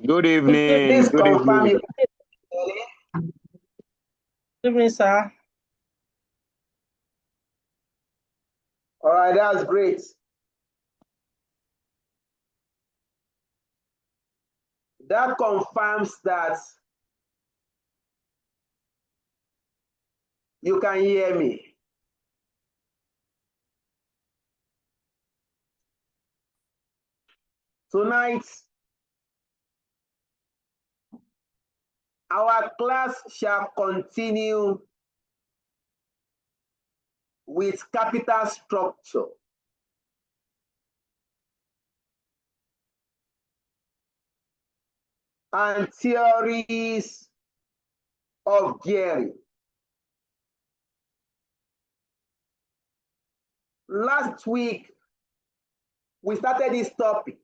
Good evening. Please Good confirm evening. Good evening, sir. All right, that's great. That confirms that you can hear me. Tonight, our class shall continue with capital structure. And theories of gearing. Last week, we started this topic.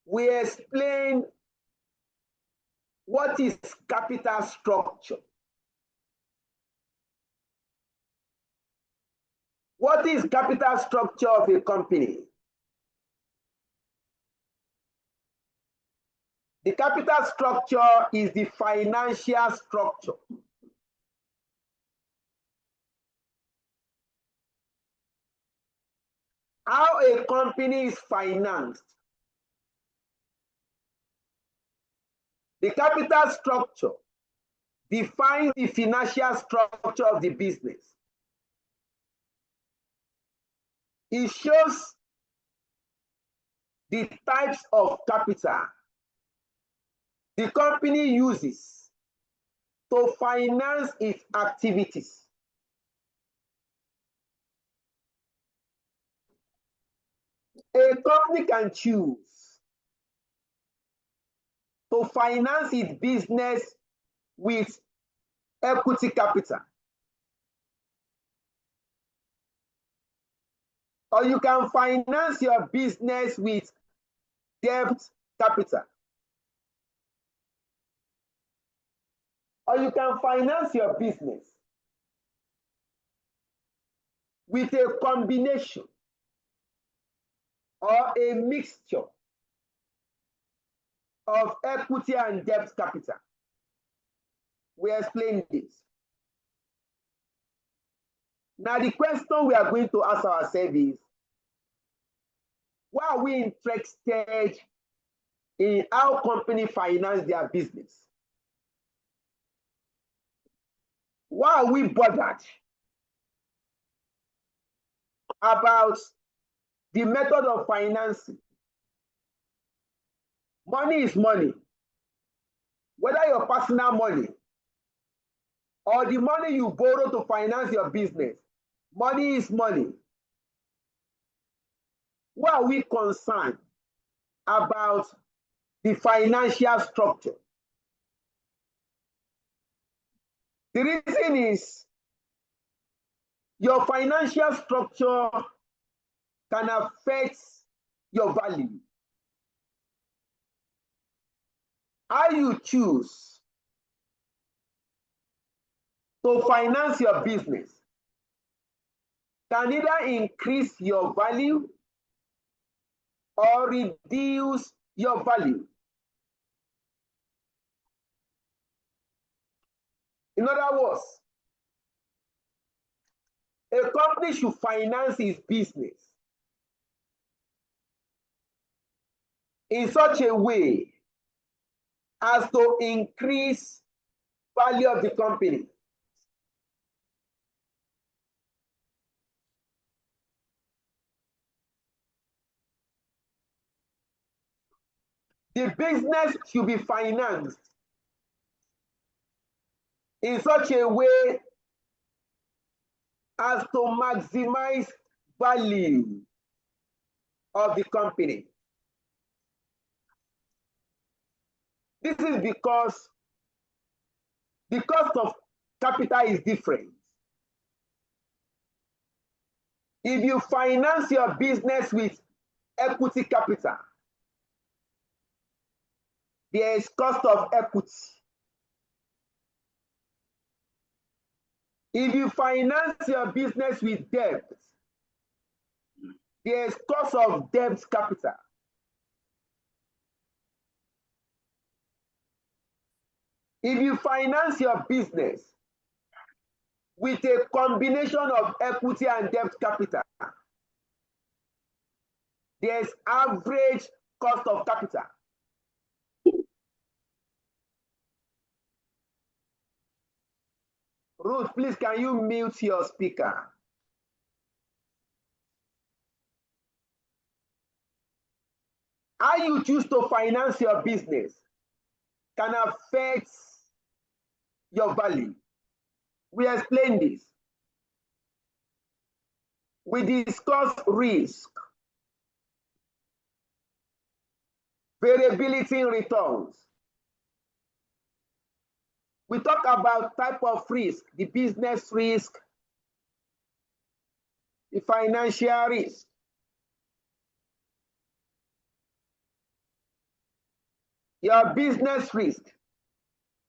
We explained what is capital structure. What is capital structure of a company? The capital structure is the financial structure. How a company is financed. The capital structure defines the financial structure of the business. It shows the types of capital the company uses to finance its activities. A company can choose to finance its business with equity capital, or you can finance your business with debt capital, or you can finance your business with a combination or a mixture of equity and debt capital. We explain this. Now, the question we are going to ask ourselves is, why are we interested in how companies finance their business? Why are we bothered about the method of financing? Money is money. Whether your personal money or the money you borrow to finance your business, money is money. Why are we concerned about the financial structure? The reason is your financial structure can affect your value. How you choose to finance your business can either increase your value or reduce your value. In other words, a company should finance its business in such a way as to increase value of the company. The business should be financed in such a way as to maximize value of the company. This is because the cost of capital is different. If you finance your business with equity capital, there is cost of equity. If you finance your business with debt, There's cost of debt capital. If you finance your business with a combination of equity and debt capital, there's average cost of capital. Ruth, please, can you mute your speaker? How you choose to finance your business can affect your value. We explain this. We discuss risk, variability in returns. We talk about type of risk, the business risk, the financial risk. Your business risk,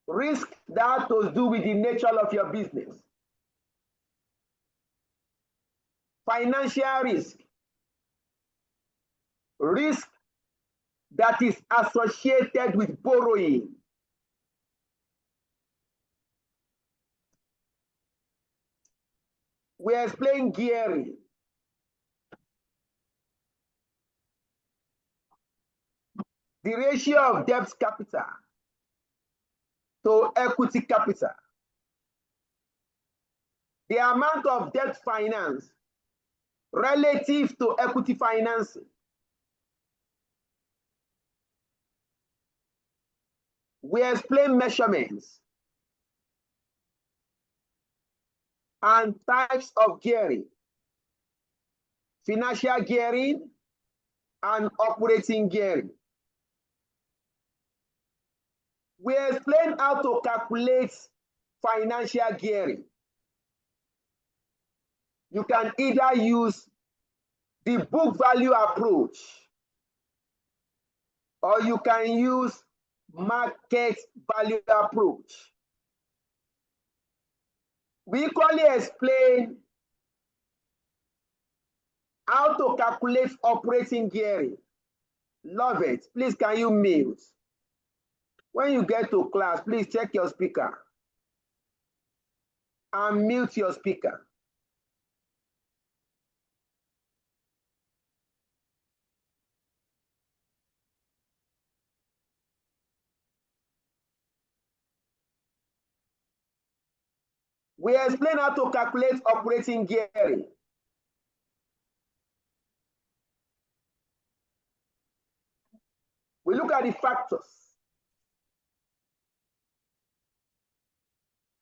risk that has to do with the nature of your business. Financial risk, risk that is associated with borrowing. We explain gearing. The ratio of debt capital to equity capital. The amount of debt finance relative to equity financing. We explain measurements and types of gearing, financial gearing and operating gearing. We explain how to calculate financial gearing. You can either use the book value approach or you can use market value approach. We equally explain how to calculate operating gearing. Love it. Please, can you mute? When you get to class, please check your speaker and mute your speaker. We explain how to calculate operating gearing. We look at the factors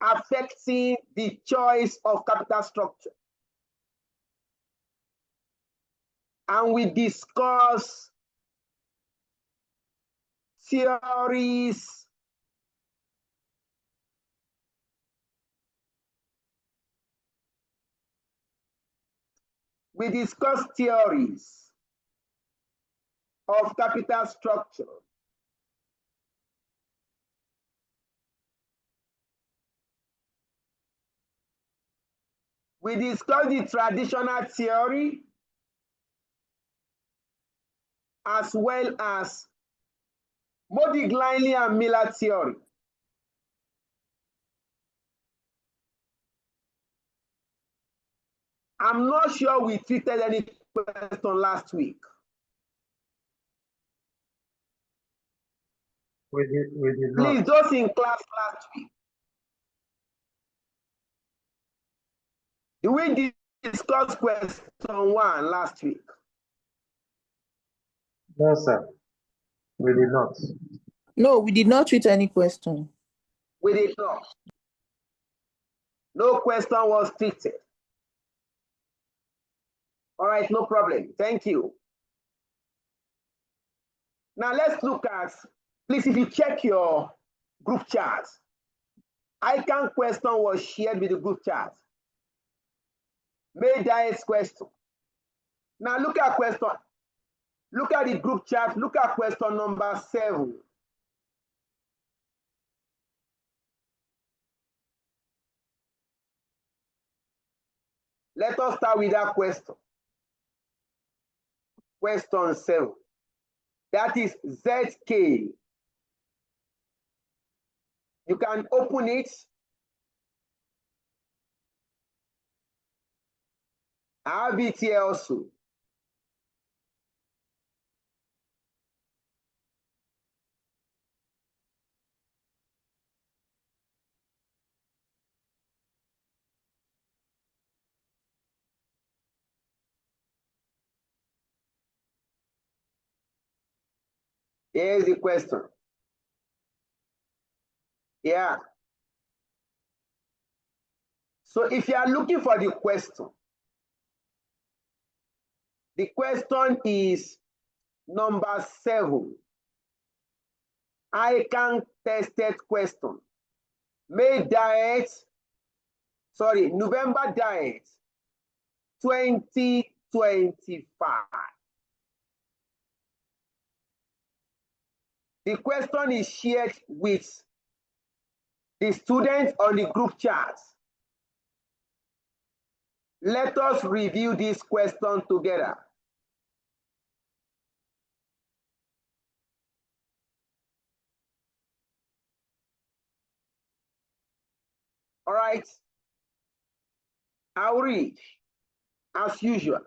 affecting the choice of capital structure. And we discuss theories of capital structure. We discuss the traditional theory as well as Modigliani and Miller theory. I'm not sure we treated any question last week. We did not. Please, those in class last week. Did we discuss question 1 last week? No, sir. We did not. No, we did not treat any question. We did not. No question was treated. All right, no problem. Thank you. Now let's look at, please, if you check your group chat, ICAN question was shared with the group chat. May Diet's question. Now look at question. Look at the group chat. Look at question number 7. Let us start with that question. question 7. That is ZK. You can open it. I have it here also. Here's the question. Yeah. So if you are looking for the question is number 7. ICAN tested question. November diet 2025. The question is shared with the students on the group chat. Let us review this question together. All right. I'll read as usual.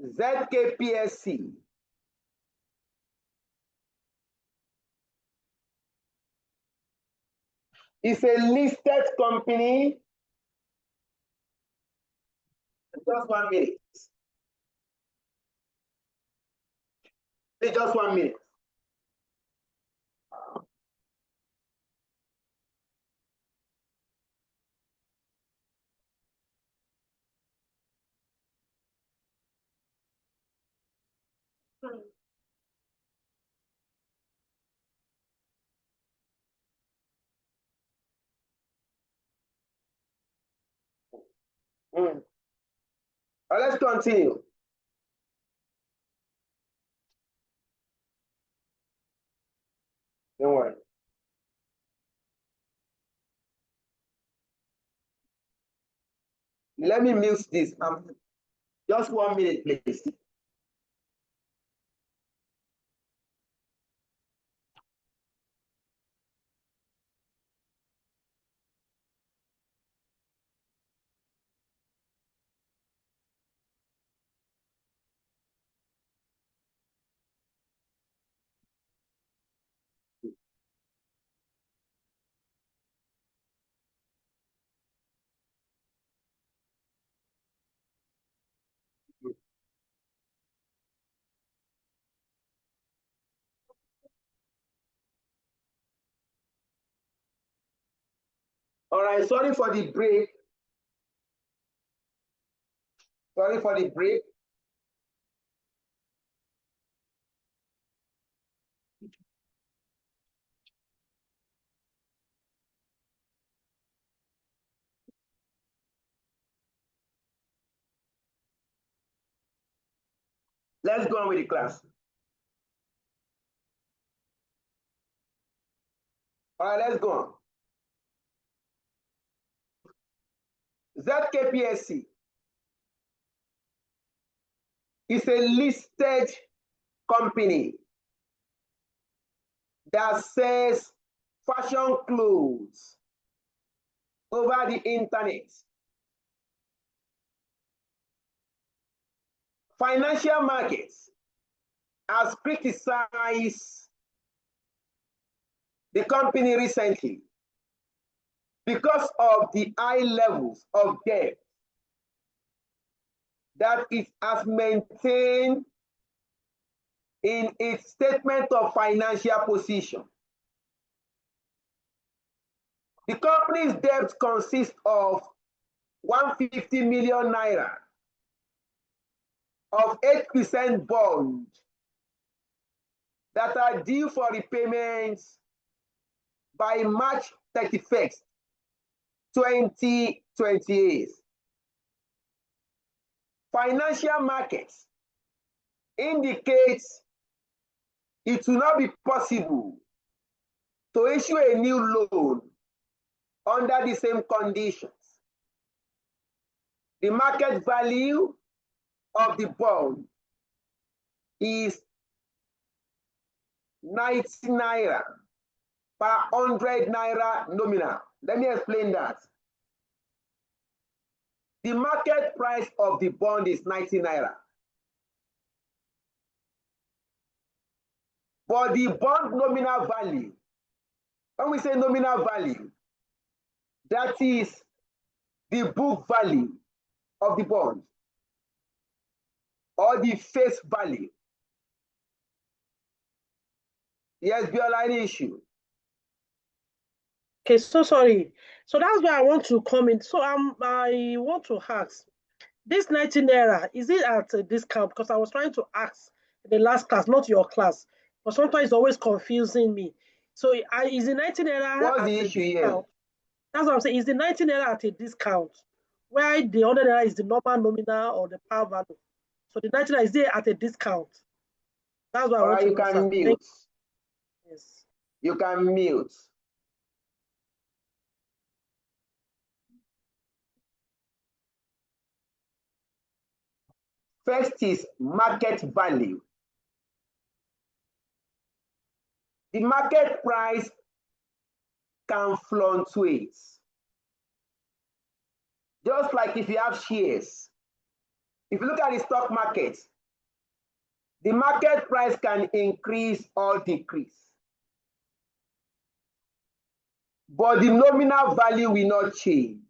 ZKPSC is a listed company. Just 1 minute. Just 1 minute. Let's continue. Don't worry. Let me mute this. Just 1 minute, please. All right, sorry for the break. Sorry for the break. Let's go on with the class. All right, let's go on. ZKPSC is a listed company that sells fashion clothes over the internet. Financial markets has criticized the company recently because of the high levels of debt that it has maintained in its statement of financial position. The company's debt consists of 150 million naira of 8% bonds that are due for repayment by March 31st, 2028. Financial markets indicates it will not be possible to issue a new loan under the same conditions. The market value of the bond is 90 naira per 100 naira nominal. Let me explain that. The market price of the bond is 90 naira. But the bond nominal value, when we say nominal value, that is the book value of the bond or the face value. Yes, Biola, any issue? Okay, so sorry. So that's why I want to comment. So I want to ask, this 19 naira, is it at a discount? Because I was trying to ask in the last class, not your class. But sometimes it's always confusing me. So is the 19 naira What's at the a issue discount? here? That's what I'm saying. Is the 19 naira at a discount? Where the 100 naira is the normal nominal or the par value? So the 19 naira, is it at a discount? That's what I want to You know, can sir. mute. Yes. You can mute. First is market value. The market price can fluctuate. Just like if you have shares. If you look at the stock market, the market price can increase or decrease. But the nominal value will not change.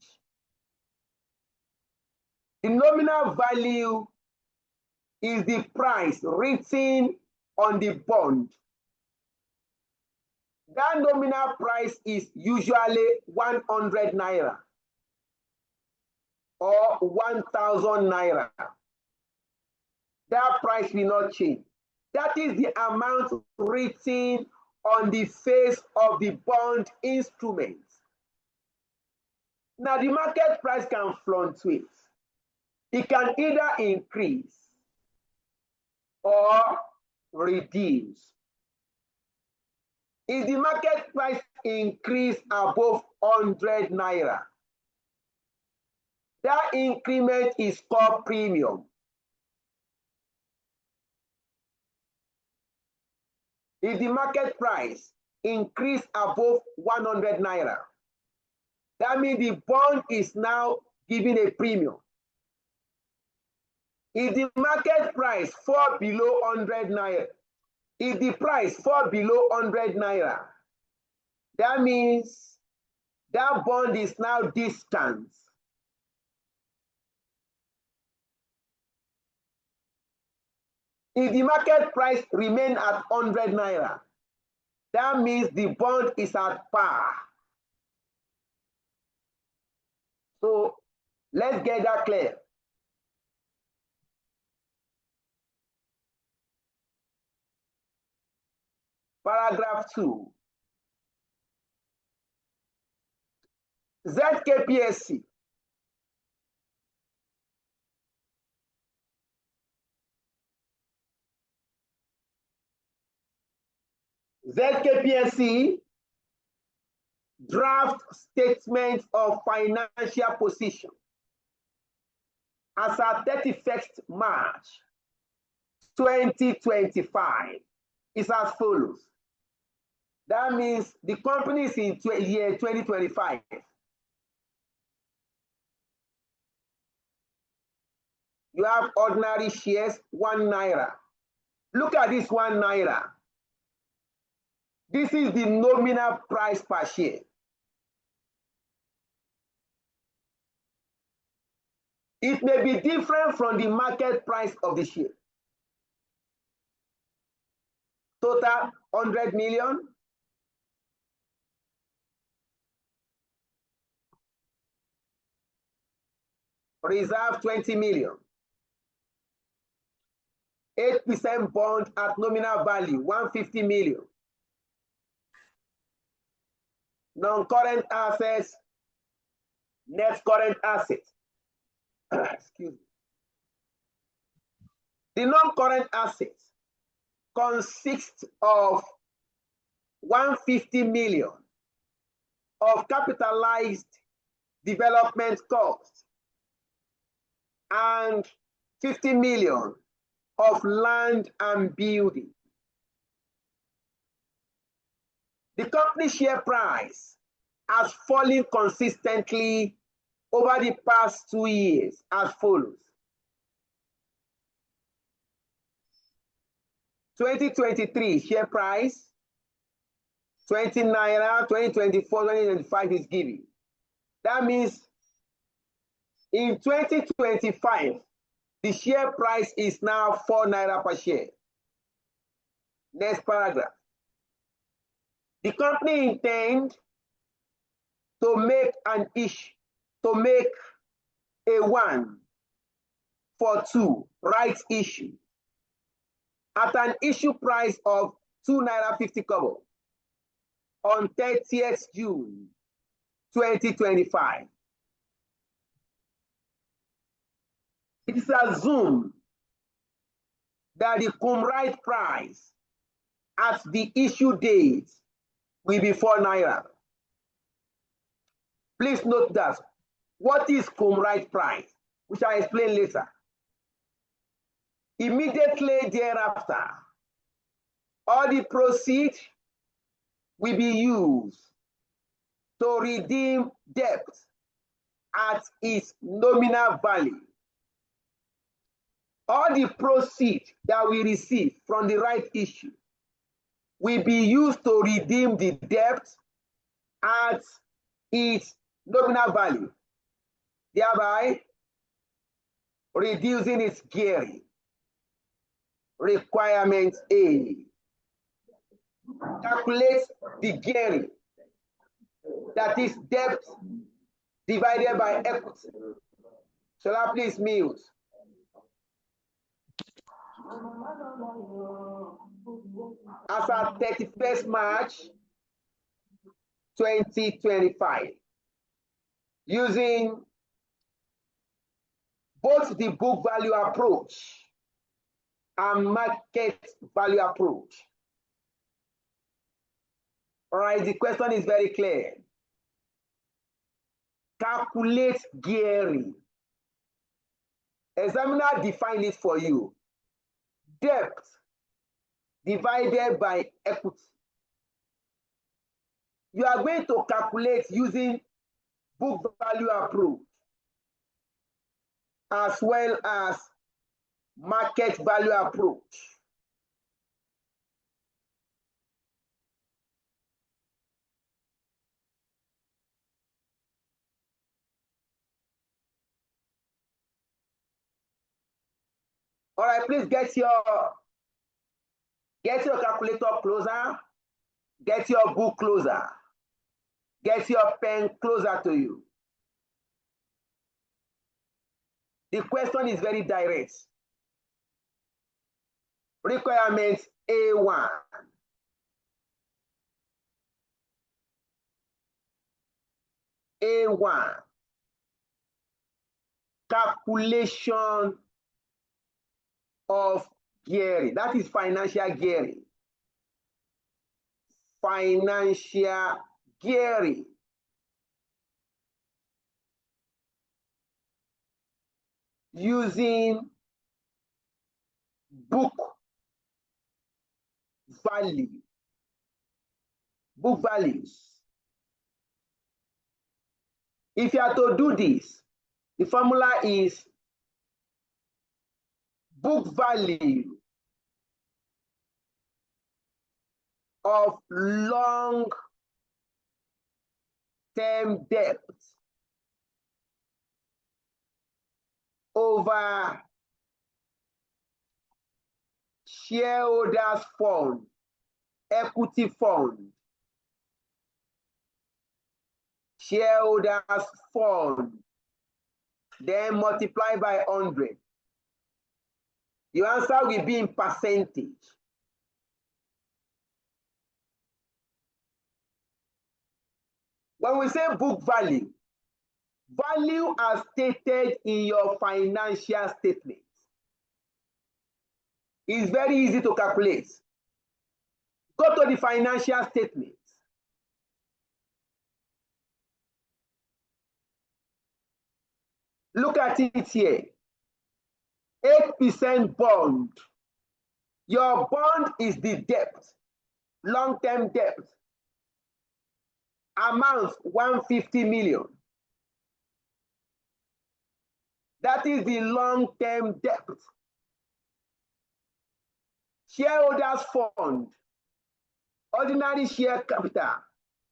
The nominal value is the price written on the bond. That nominal price is usually 100 naira or 1,000 naira. That price will not change. That is the amount written on the face of the bond instrument. Now, the market price can fluctuate. It can either increase or reduce. If the market price increase above 100 naira, that increment is called premium. If the market price increase above 100 naira, that means the bond is now giving a premium. If the market price fall below 100 naira, if the price fall below 100 naira, that means that bond is now discount. If the market price remain at 100 naira, that means the bond is at par. So let's get that clear. Paragraph 2. ZKPSC. ZKPSC draft statement of financial position as at 31st March 2025 is as follows. That means the company is in year 2025. You have ordinary shares, 1 naira. Look at this 1 naira. This is the nominal price per share. It may be different from the market price of the share. Total 100 million. Reserve 20 million. 8% bond at nominal value, 150 million. Non-current assets, net current assets. Excuse me. The non-current assets consist of 150 million of capitalized development costs. and 50 million of land and building. The company share price has fallen consistently over the past 2 years as follows. 2023 share price, 20 naira, 2024, 2025 is given. That means in 2025, the share price is now 4 naira per share. Next paragraph. The company intends to make an issue, to make a 1-for-2 rights issue at an issue price of 2 naira 50 kobo on 30th June 2025. It is assumed that the cum right price at the issue date will be 4 naira. Please note that. What is cum right price? Which I'll explain later. Immediately thereafter, all the proceeds will be used to redeem debt at its nominal value. All the proceeds that we receive from the right issue will be used to redeem the debt at its nominal value, thereby reducing its gearing. Requirement A. Calculate the gearing, that is debt divided by equity. Shall I please mute? As at 31st March 2025, using both the book value approach and market value approach. All right, the question is very clear. Calculate gearing. Examiner define it for you. Debt divided by equity. You are going to calculate using book value approach as well as market value approach. All right, please get your calculator closer, get your book closer, get your pen closer to you. The question is very direct. Requirement A1. A1. Calculation of gearing. That is financial gearing. Financial gearing. Using book value. Book values. If you are to do this, the formula is book value of long-term debt over shareholders fund, equity fund, shareholders fund, then multiply by 100. The answer will be in percentage. When we say book value, value as stated in your financial statement is very easy to calculate. Go to the financial statement. Look at it here. 8% bond. Your bond is the debt, long-term debt. Amount 150 million. That is the long-term debt. Shareholders fund, ordinary share capital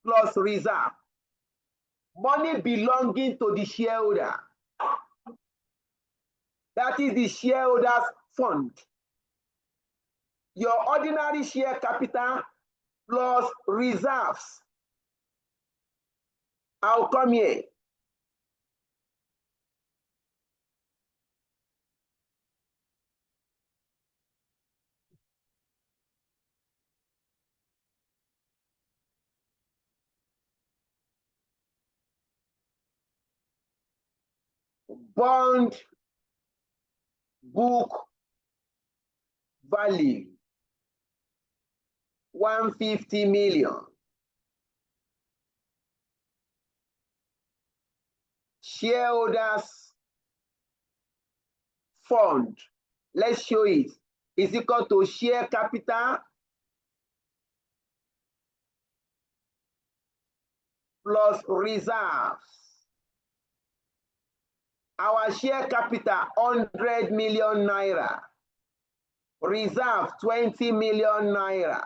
plus reserve. Money belonging to the shareholder. That is the shareholders fund. Your ordinary share capital plus reserves. I'll come here. Bond book value 150 million. Shareholders fund, let's show it, is equal to share capital plus reserves. Our share capital 100 million naira. Reserve 20 million naira.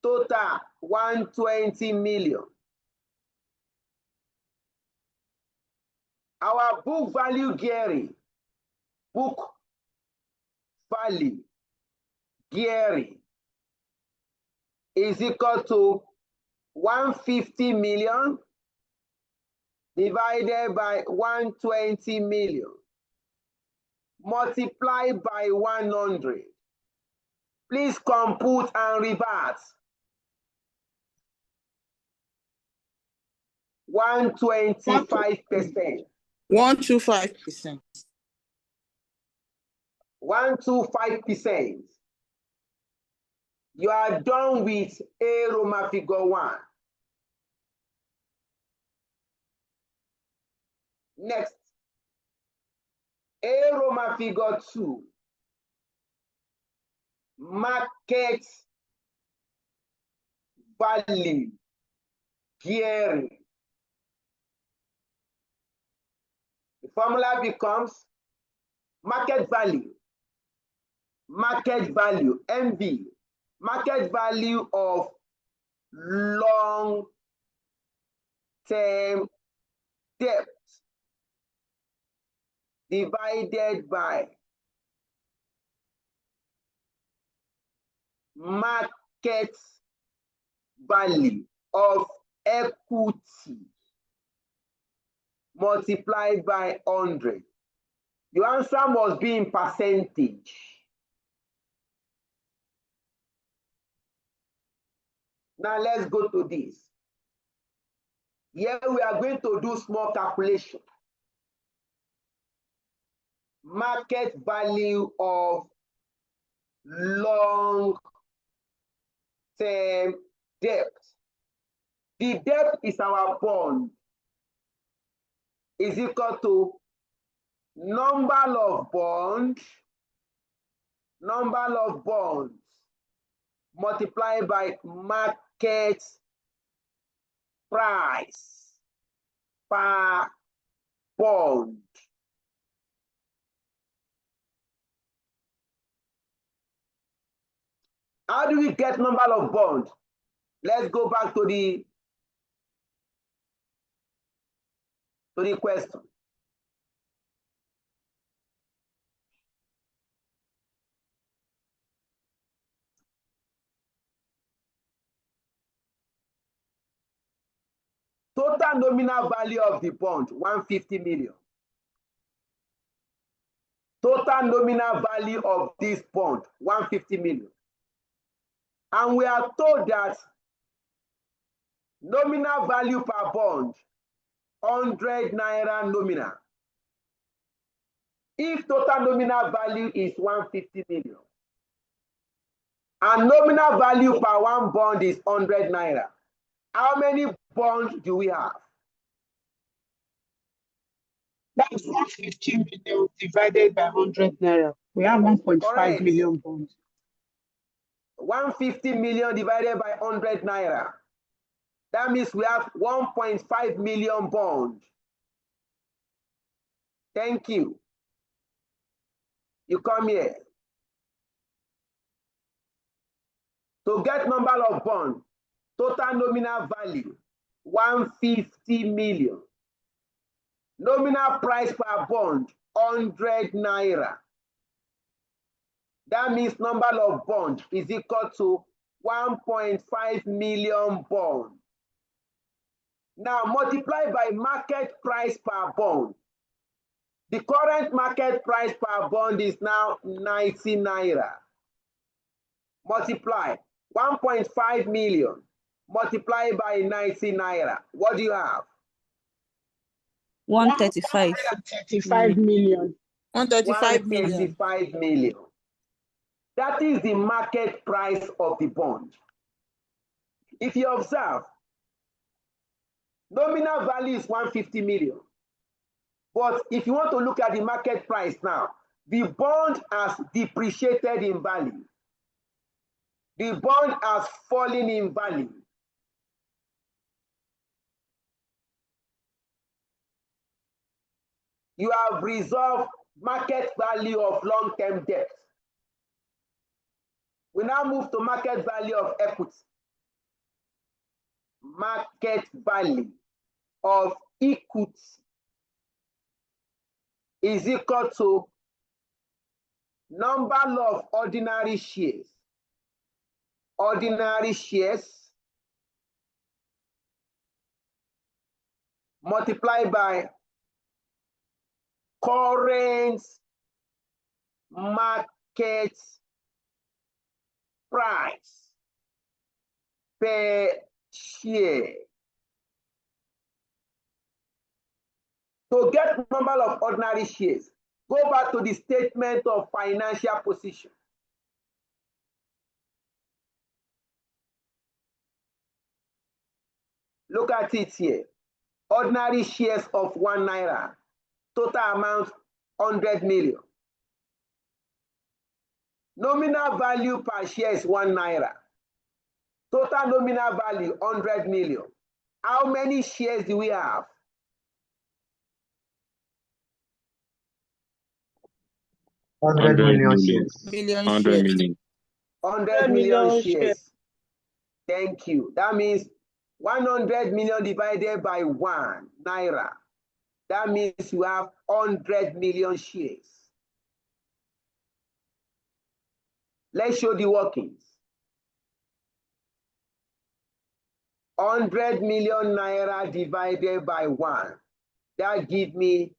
Total 120 million. Our book value gearing, book value gearing is equal to 150 million divided by 120 million multiplied by 100. Please compute and revert. 125%. 125%. 125%. You are done with A Roma figure 1. Next, A Roma figure 2. Market value gearing. The formula becomes market value, MV, market value of long-term debt divided by market value of equity multiplied by 100. Your answer must be in percentage. Now let's go to this. Here we are going to do small calculation. Market value of long-term debt. The debt is our bond. Is equal to number of bonds multiplied by market price per bond. How do we get number of bonds? Let's go back to the question. Total nominal value of the bond, 150 million. Total nominal value of this bond, 150 million. And we are told that nominal value per bond, 100 naira nominal. If total nominal value is 150 million, and nominal value per one bond is 100 naira, how many bonds do we have? That's 150 million divided by 100 naira. We have 1.5 Correct. million bonds. 150 million divided by 100 naira. That means we have 1.5 million bond. Thank you. You come here. To get number of bond, total nominal value, 150 million. Nominal price per bond, 100 naira. That means number of bond is equal to 1.5 million bond. Now multiply by market price per bond. The current market price per bond is now 90 naira. Multiply 1.5 million multiply by 90 naira. What do you have? 135. 135 million. 135 million. 135 million. That is the market price of the bond. If you observe, nominal value is 150 million. But if you want to look at the market price now, the bond has depreciated in value. The bond has fallen in value. You have resolved market value of long-term debt. We now move to market value of equity. Market value of equity is equal to number of ordinary shares. Ordinary shares multiplied by current market price per share. To get number of ordinary shares, go back to the statement of financial position. Look at it here. Ordinary shares of 1 naira. Total amount 100 million. Nominal value per share is 1 naira. Total nominal value 100 million. How many shares do we have? 100 million shares. 100 million. 100 million shares. Thank you. That means 100 million divided by 1 naira. That means you have 100 million shares. Let's show the workings. 100 million naira divided by 1. That gives me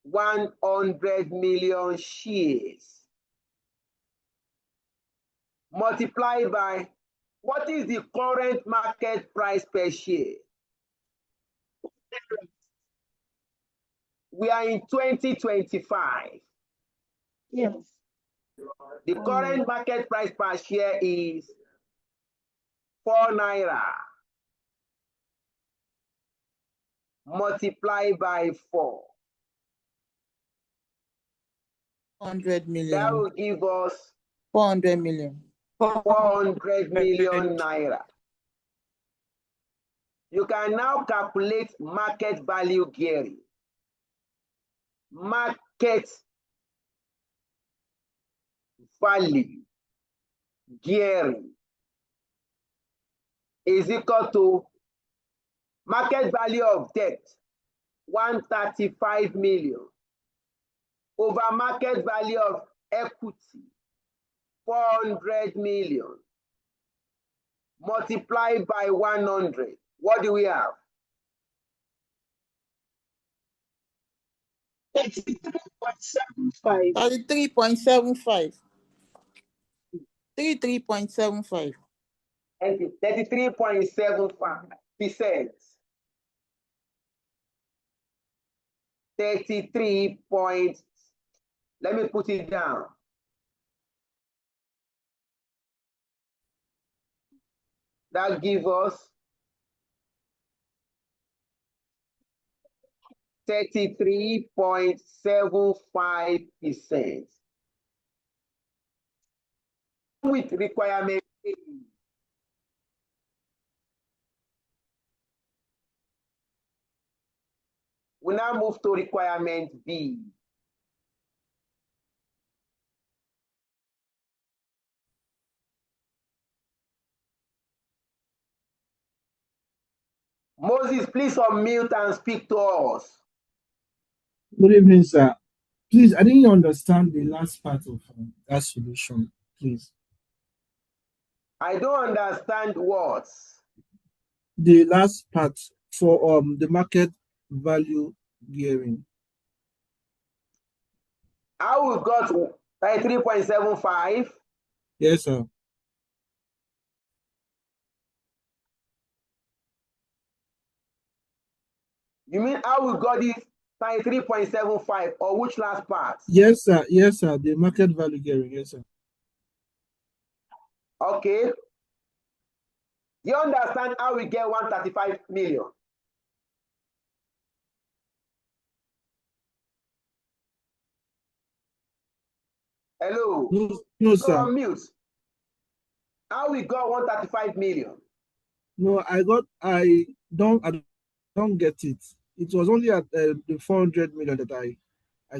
100 million shares. Multiplied by, what is the current market price per share? We are in 2025. Yes. The current market price per share is 4 naira. Multiplied by 4. 100 million. That will give us 400 million. 400 million naira. You can now calculate market value gearing. Market value gearing is equal to market value of debt, 135 million, over market value of equity, 400 million, multiplied by 100. What do we have? 33.75. 33.75. 33.75. 33.75%. 33 point, let me put it down. That gives us 33.75%. With requirement A. We now move to requirement B. Moses, please unmute and speak to us. Good evening, sir. Please, I didn't understand the last part of that solution, please. I don't understand what. The last part for the market value gearing. How we got 3.75? Yes, sir. You mean how we got this 3.75 or which last part? Yes, sir. Yes, sir. The market value gearing. Yes, sir. Okay. You understand how we get 135 million? Hello? No, sir. On mute. How we got 135 million? No, I don't get it. It was only at the 400 million that I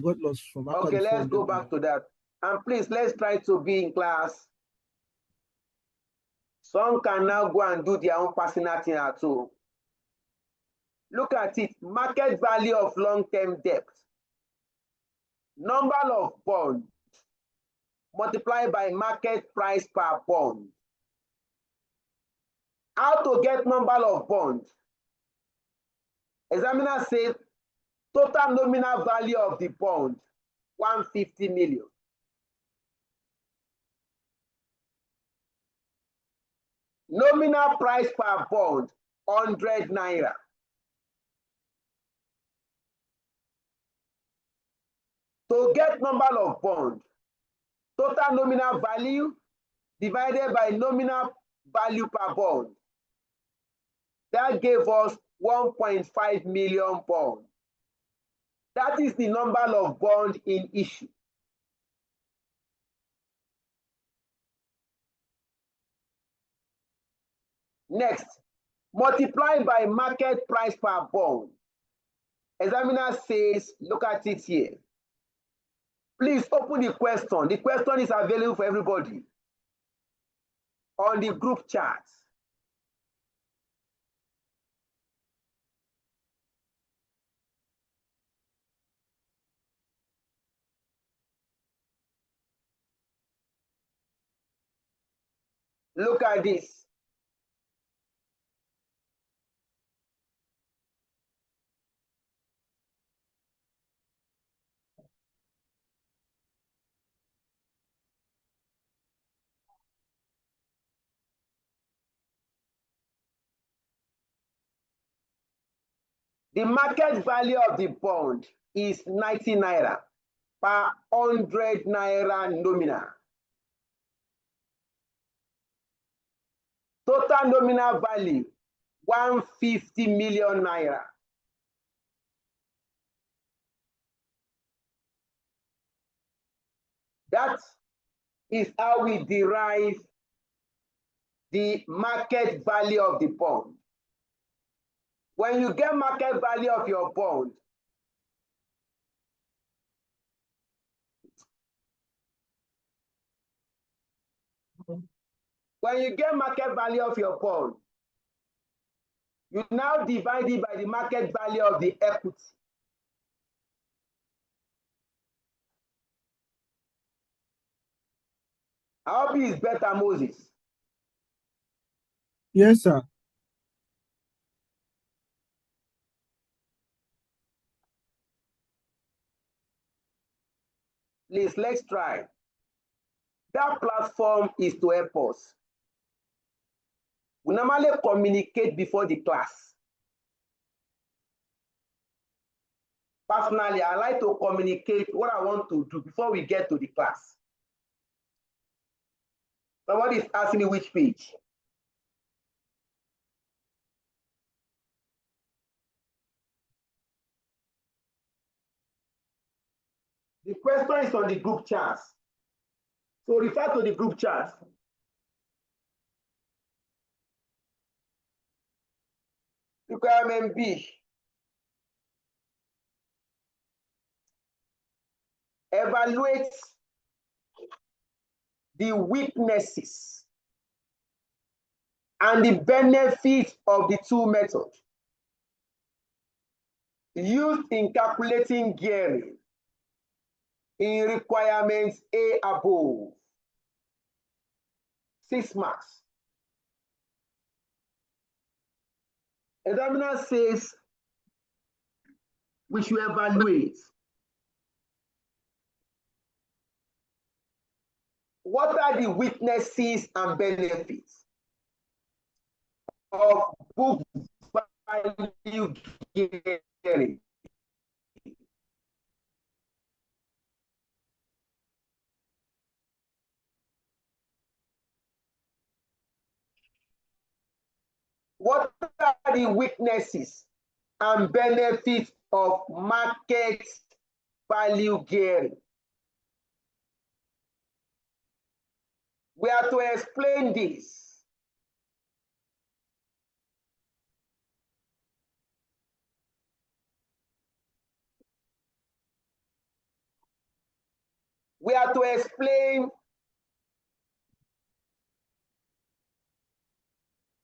got lost from. Okay, let's go back to that. And please, let's try to be in class. Some can now go and do their own personal thing at home. Look at it. Market value of long-term debt. Number of bond multiplied by market price per bond. How to get number of bond? Examiner said total nominal value of the bond, 150 million. Nominal price per bond, 100 naira. To get number of bond, total nominal value divided by nominal value per bond. That gave us 1.5 million bond. That is the number of bond in issue. Next, multiply by market price per bond. Examiner says, look at it here. Please open the question. The question is available for everybody on the group chat. Look at this. The market value of the bond is 90 naira per 100 naira nominal. Total nominal value, 150 million naira. That is how we derive the market value of the bond. When you get market value of your bond, you now divide it by the market value of the equity. I hope it is better, Moses. Yes, sir. Please, let's try. That platform is to help us. We normally communicate before the class. Personally, I like to communicate what I want to do before we get to the class. Somebody is asking me which page. question is on the group chart. So refer to the group chart. Requirement B. Evaluate the weaknesses and the benefits of the two methods used in calculating gearing in requirements A above. 6 marks. Examiner says we should evaluate what are the weaknesses and benefits of book value gearing. What are the weaknesses and benefits of market value gearing? We are to explain this. We are to explain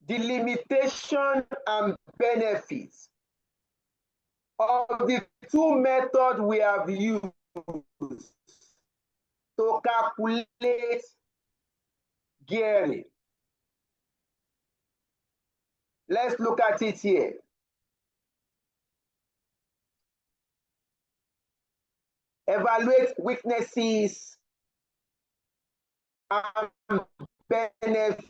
the limitation and benefits of the two methods we have used to calculate gearing. Let's look at it here. Evaluate weaknesses and benefits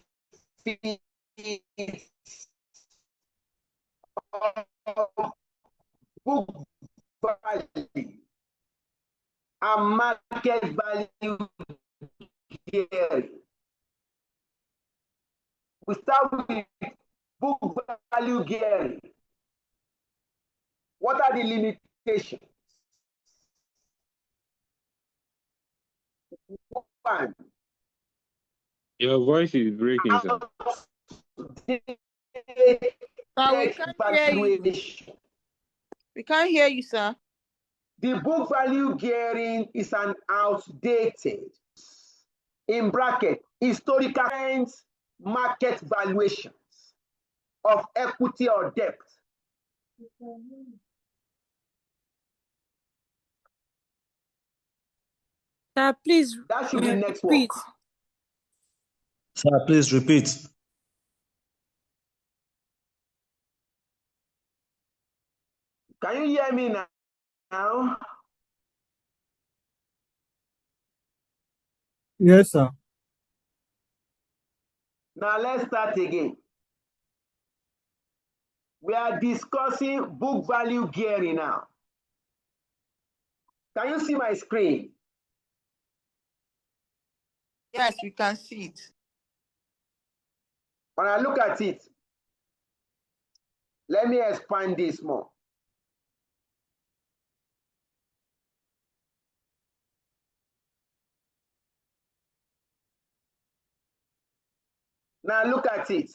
of book value and market value gearing. We start with book value gearing. What are the limitations? One, Your voice is breaking, sir. We can't hear you. We can't hear you, sir. The book value gearing is an outdated, in bracket, historical market valuations of equity or debt. Sir, please. That should be network. Repeat. Sir, please repeat. Can you hear me now? Yes, sir. Now let's start again. We are discussing book value gearing now. Can you see my screen? Yes, we can see it. When I look at it, let me expand this more. Now look at it.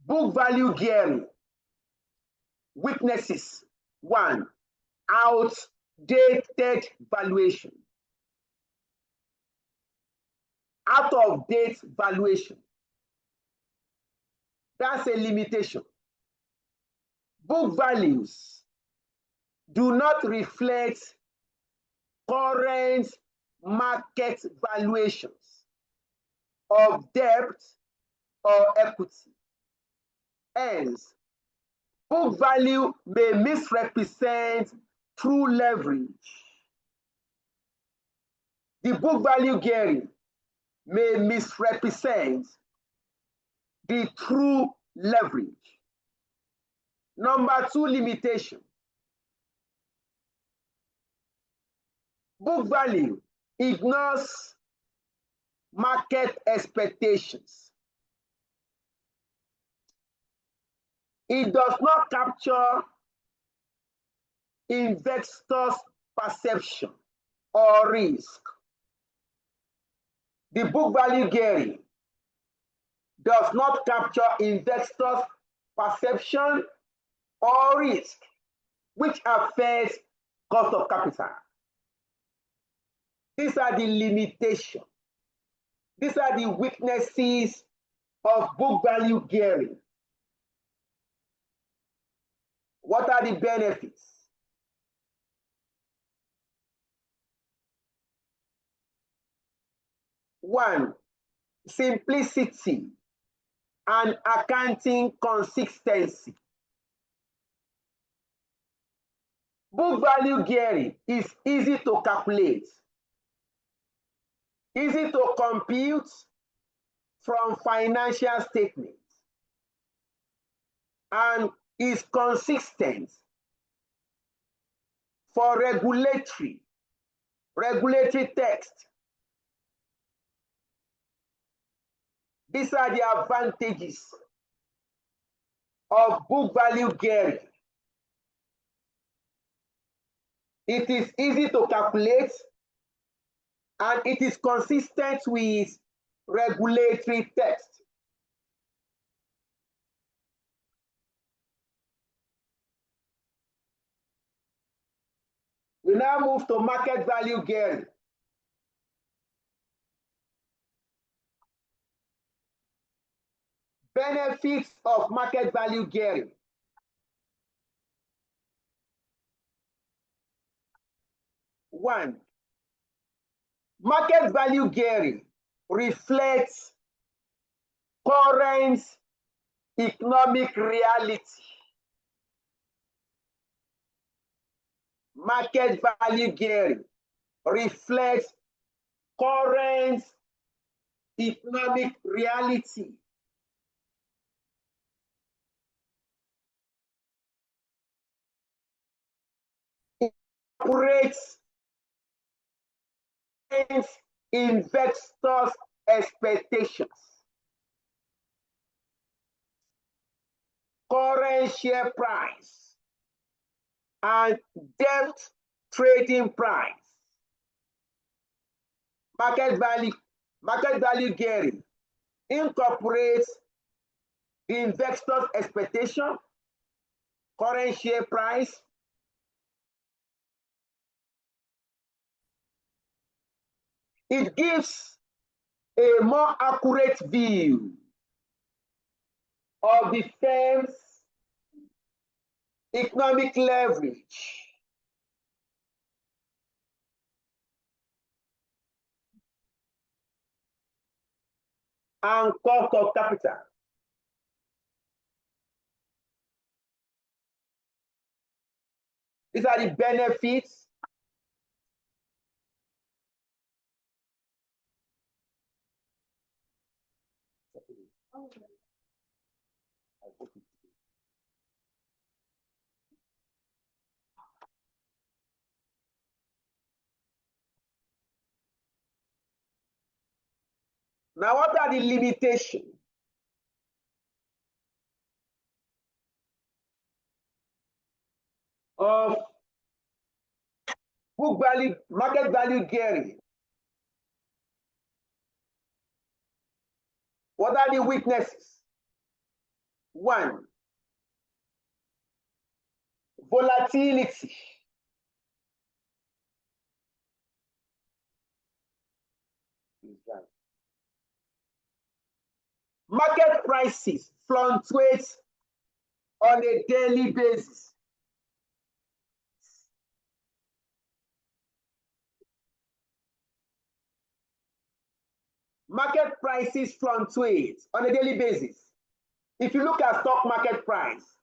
Book value gearing. Weaknesses. 1. Outdated valuation. Out of date valuation. That's a limitation. Book values do not reflect current market valuations of debt or equity. Hence, book value may misrepresent true leverage. The book value gearing may misrepresent the true leverage. Number 2 limitation. Book value ignores market expectations. It does not capture investors' perception. or risk. The book value gearing does not capture investors' perception or risk, which affects cost of capital. These are the limitations. These are the weaknesses of book value gearing. What are the benefits? One, simplicity and accounting consistency. Book value gearing is easy to calculate, easy to compute from financial statements, and is consistent for regulatory text. These are the advantages of book value gearing. It is easy to calculate and it is consistent with regulatory text. We now move to market value gearing. Benefits of market value gearing. One, market value gearing reflects current economic reality. Market value gearing reflects current economic reality. It operates investors' expectations. Current share price and debt trading price. Market value gearing incorporates the investor's expectation, current share price, it gives a more accurate view of the firm's economic leverage. And cost of capital. These are the benefits Now, what are the limitations? Of market value gearing? What are the weaknesses? One, volatility. Market prices fluctuate on a daily basis. Market prices fluctuate on a daily basis. If you look at stock market price,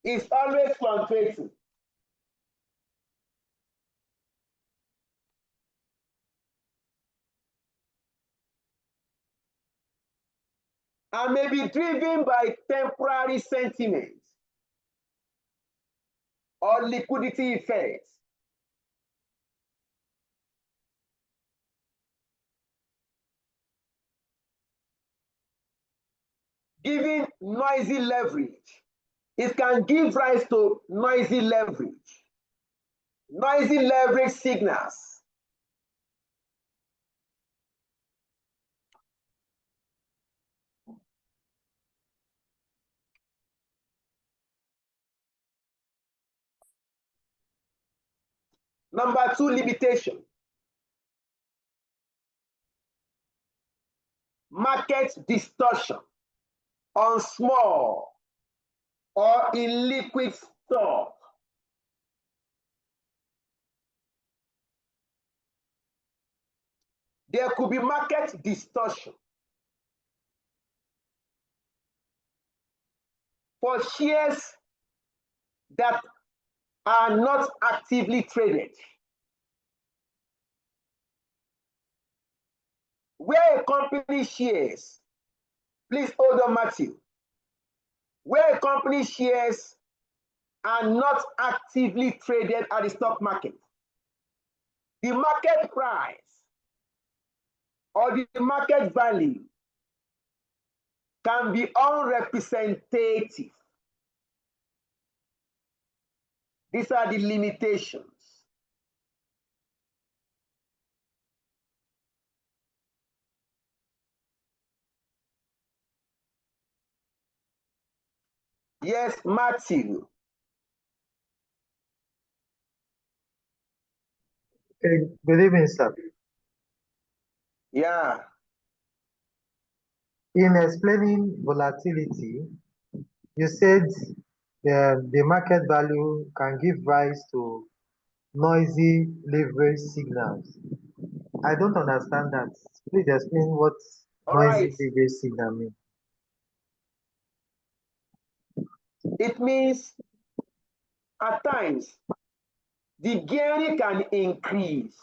it's always fluctuating. And may be driven by temporary sentiment or liquidity effects. Giving noisy leverage. It can give rise to noisy leverage. Noisy leverage signals Number 2, limitation. Market distortion on small or illiquid stock. There could be market distortion for shares that are not actively traded. Where a company shares, please hold on, Matthew. Where a company shares are not actively traded at the stock market, the market price or the market value can be unrepresentative. These are the limitations. Yes, Matthew. Okay, good evening, sir. Yeah. In explaining volatility, you said the market value can give rise to noisy leverage signals. I don't understand that. Please explain what All noisy right. leverage signal means. It means at times the gearing can increase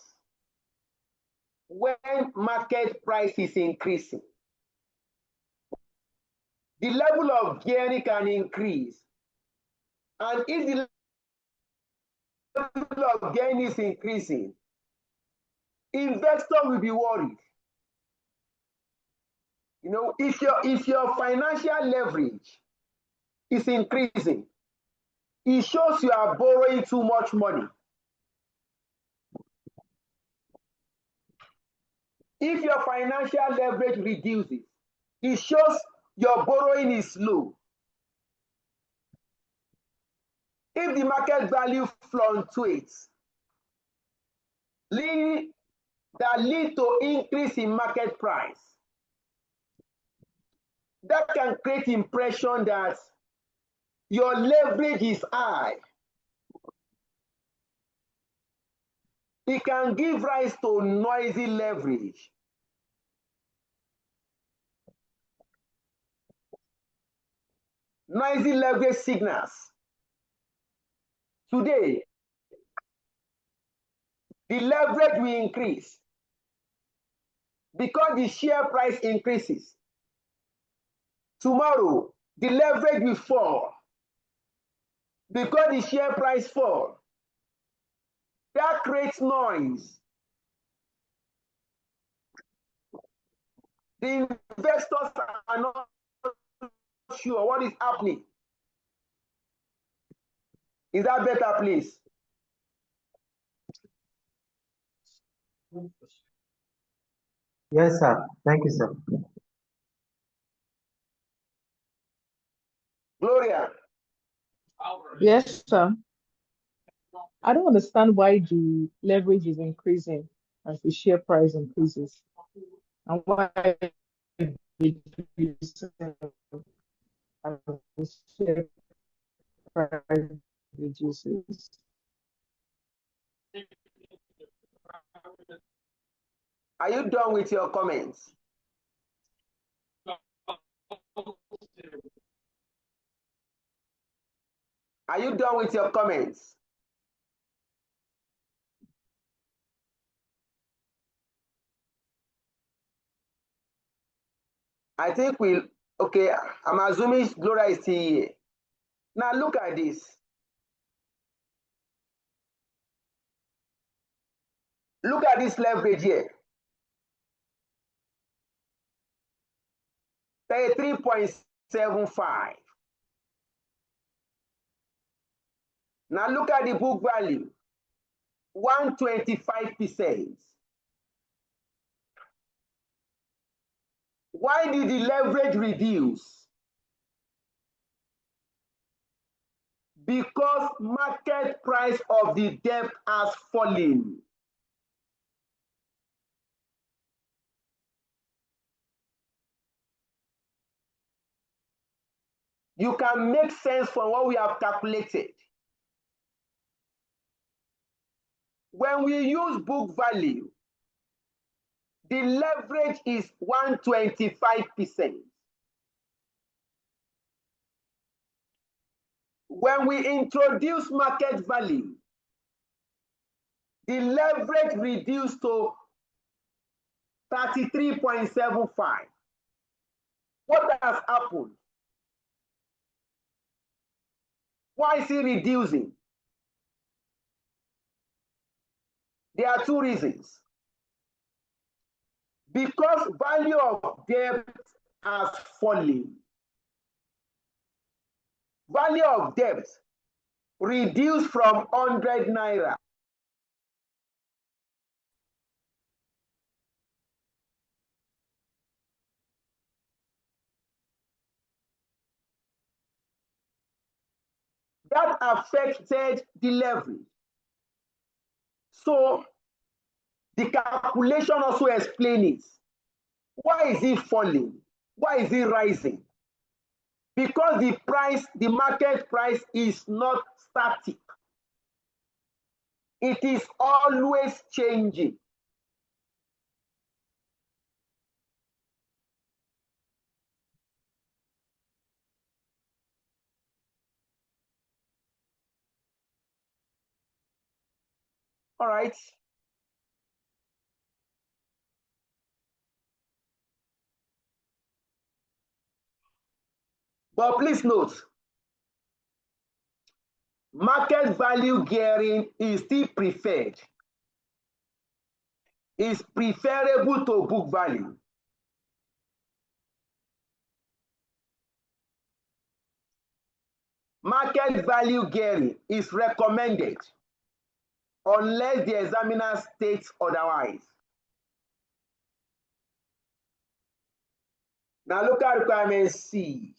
when market price is increasing. The level of gearing can increase, and if the level of gearing is increasing, investor will be worried. You know, if your financial leverage is increasing, it shows you are borrowing too much money. If your financial leverage reduces, it shows your borrowing is low. If the market value fluctuates, that lead to increase in market price, that can create impression that your leverage is high. It can give rise to noisy leverage. Noisy leverage signals. Today, the leverage will increase because the share price increases. Tomorrow, the leverage will fall because the share price falls. That creates noise. The investors are not sure what is happening. Is that better, please? Yes, sir. Thank you, sir. Gloria. Yes, sir. I don't understand why the leverage is increasing as the share price increases, and why it reduces as the share price reduces. Are you done with your comments? Are you done with your comments? I think okay, I'm assuming Gloria is still here. Now look at this. Look at this leverage here. 33.75. Now look at the book value. 125%. Why did the leverage reduce? Because market price of the debt has fallen. You can make sense from what we have calculated. When we use book value, the leverage is 125%. When we introduce market value, the leverage reduced to 33.75. What has happened? Why is it reducing? There are two reasons. Because value of debt has fallen. Value of debt reduced from 100 naira. That affected the leverage. So the calculation also explains it. Why is it falling? Why is it rising? Because the market price is not static. It is always changing. All right. But please note, market value gearing is still preferred. Is preferable to book value. Market value gearing is recommended unless the examiner states otherwise. Now look at requirement C.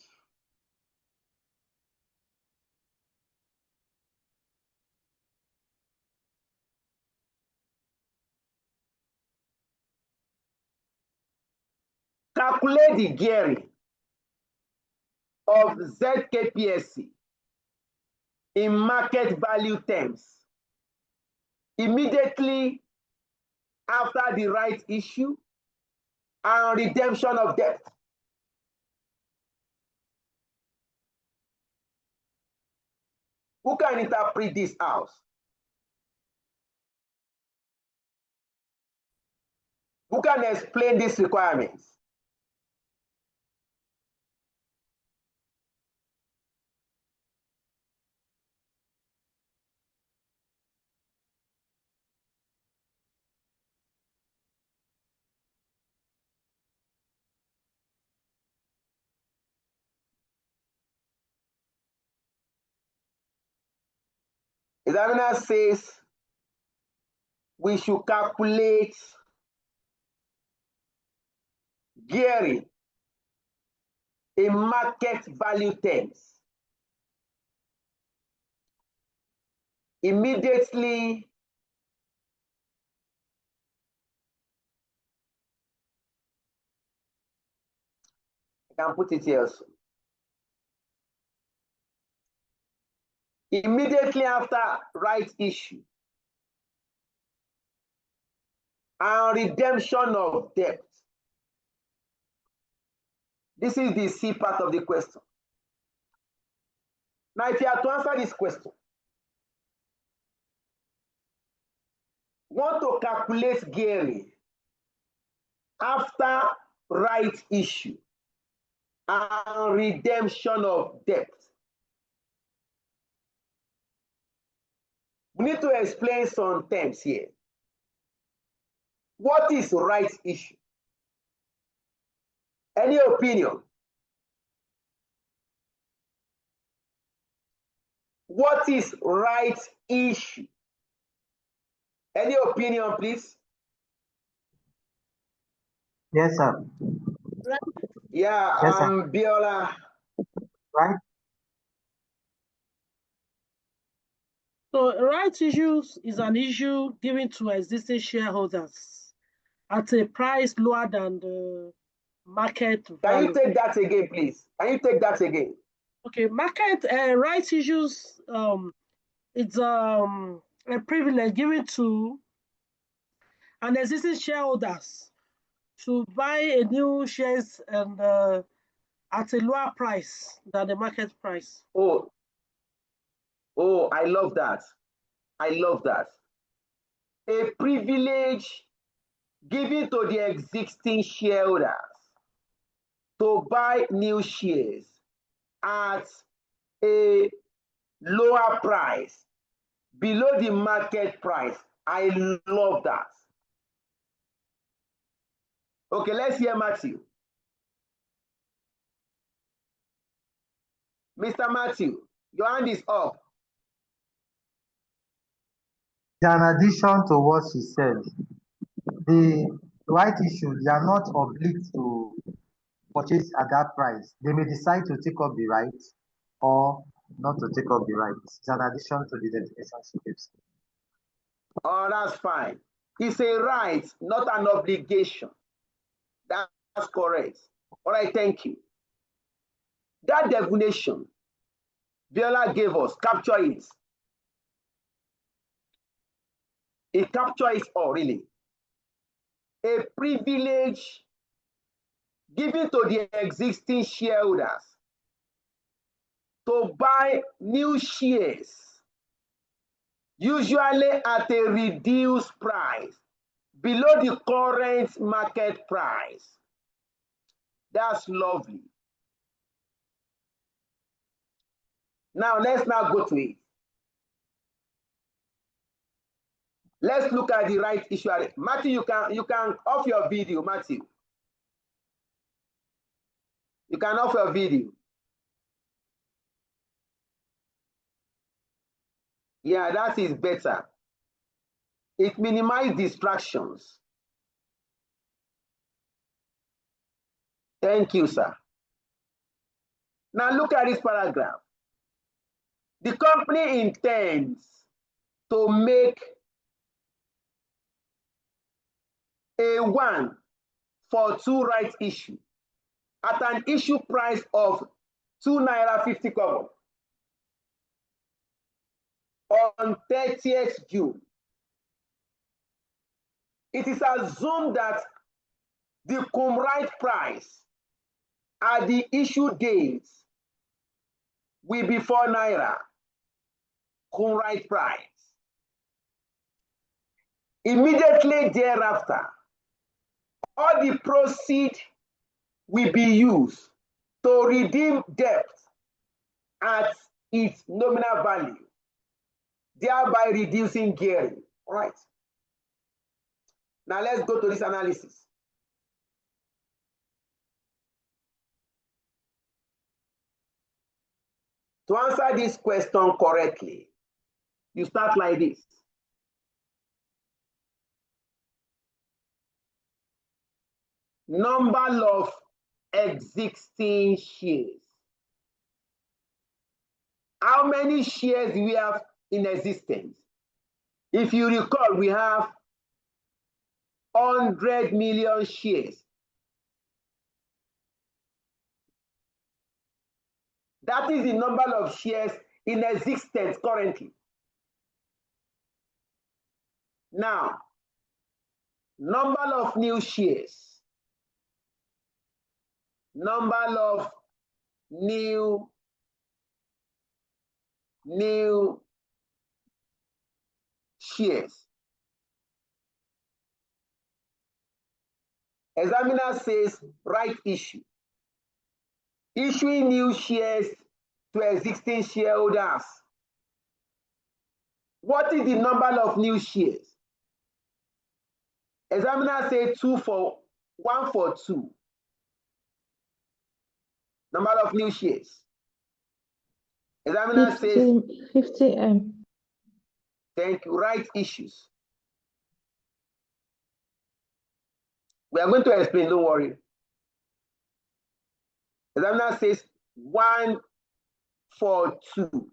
Calculate the gearing of ZKPSC in market value terms immediately after the rights issue and redemption of debt. Who can interpret this out? Who can explain these requirements? Examiner says we should calculate gearing in market value terms immediately I can put it here also. Immediately after rights issue and redemption of debt. This is the C part of the question. Now, if you have to answer this question, want to calculate gearing after rights issue and redemption of debt. We need to explain some terms here. What is rights issue? Any opinion? What is rights issue? Any opinion, please? Yes, sir. Yeah, Yes, sir. Biola. Right? So rights issues is an issue given to existing shareholders at a price lower than the market value. Can you take that again, please? Can you take that again? Okay, market rights issues. It's a privilege given to an existing shareholders to buy a new shares and at a lower price than the market price. Oh, I love that. I love that. A privilege given to the existing shareholders to buy new shares at a lower price, below the market price. I love that. Okay, let's hear Matthew. Mr. Matthew, your hand is up. In addition to what she said, the right issue, they are not obliged to purchase at that price. They may decide to take up the right or not to take up the right. It's an addition to the identification she gives. Oh, that's fine. It's a right, not an obligation. That's correct. All right, thank you. That definition Viola gave us, capture it. It captures it all, really. A privilege given to the existing shareholders to buy new shares, usually at a reduced price, below the current market price. That's lovely. Now let's now go to it. Let's look at the right issue. Matthew, you can off your video, Matthew. You can off your video. Yeah, that is better. It minimizes distractions. Thank you, sir. Now look at this paragraph. The company intends to make a 1-for-2 rights issue at an issue price of £2.50 on 30th June. It is assumed that the cum right price at the issue date will be £4 cum right price. Immediately thereafter, all the proceeds will be used to redeem debt at its nominal value, thereby reducing gearing. All right. Now let's go to this analysis. To answer this question correctly, you start like this. Number of existing shares. How many shares do we have in existence? If you recall, we have 100 million shares. That is the number of shares in existence currently. Now, number of new shares. Number of new shares. Examiner says right issue. Issuing new shares to existing shareholders. What is the number of new shares? Examiner says 1 for 2. Number of new shares. Examiner says 50 M. Thank you. Right issues. We are going to explain, don't worry. Examiner says 1 for 2.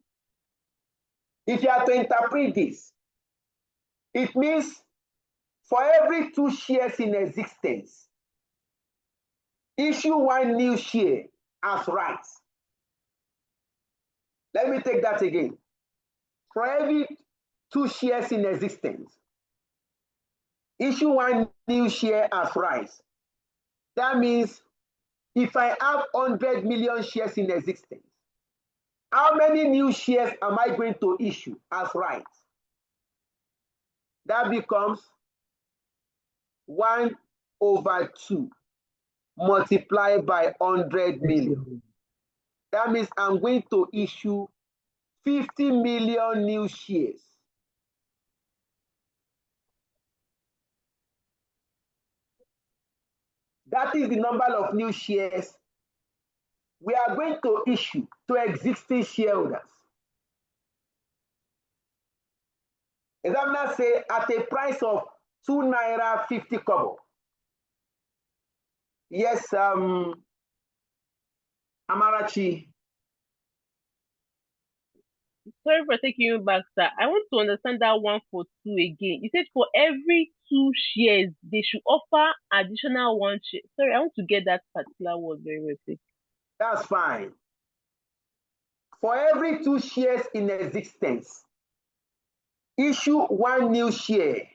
If you are to interpret this, it means for every 2 shares in existence, issue 1 new share as rights. Let me take that again. For every 2 shares in existence, issue 1 new share as rights. That means if I have 100 million shares in existence, how many new shares am I going to issue as rights? That becomes 1/2 multiplied by 100 million. That means I'm going to issue 50 million new shares. That is the number of new shares we are going to issue to existing shareholders. Examiner say at a price of 2 naira 50 kobo. Yes, Amarachi. Sorry for taking you back, sir. I want to understand that 142 again. You said for every 2 shares, they should offer additional 1 share. Sorry, I want to get that particular word very well, please. That's fine. For every 2 shares in existence, issue 1 new share,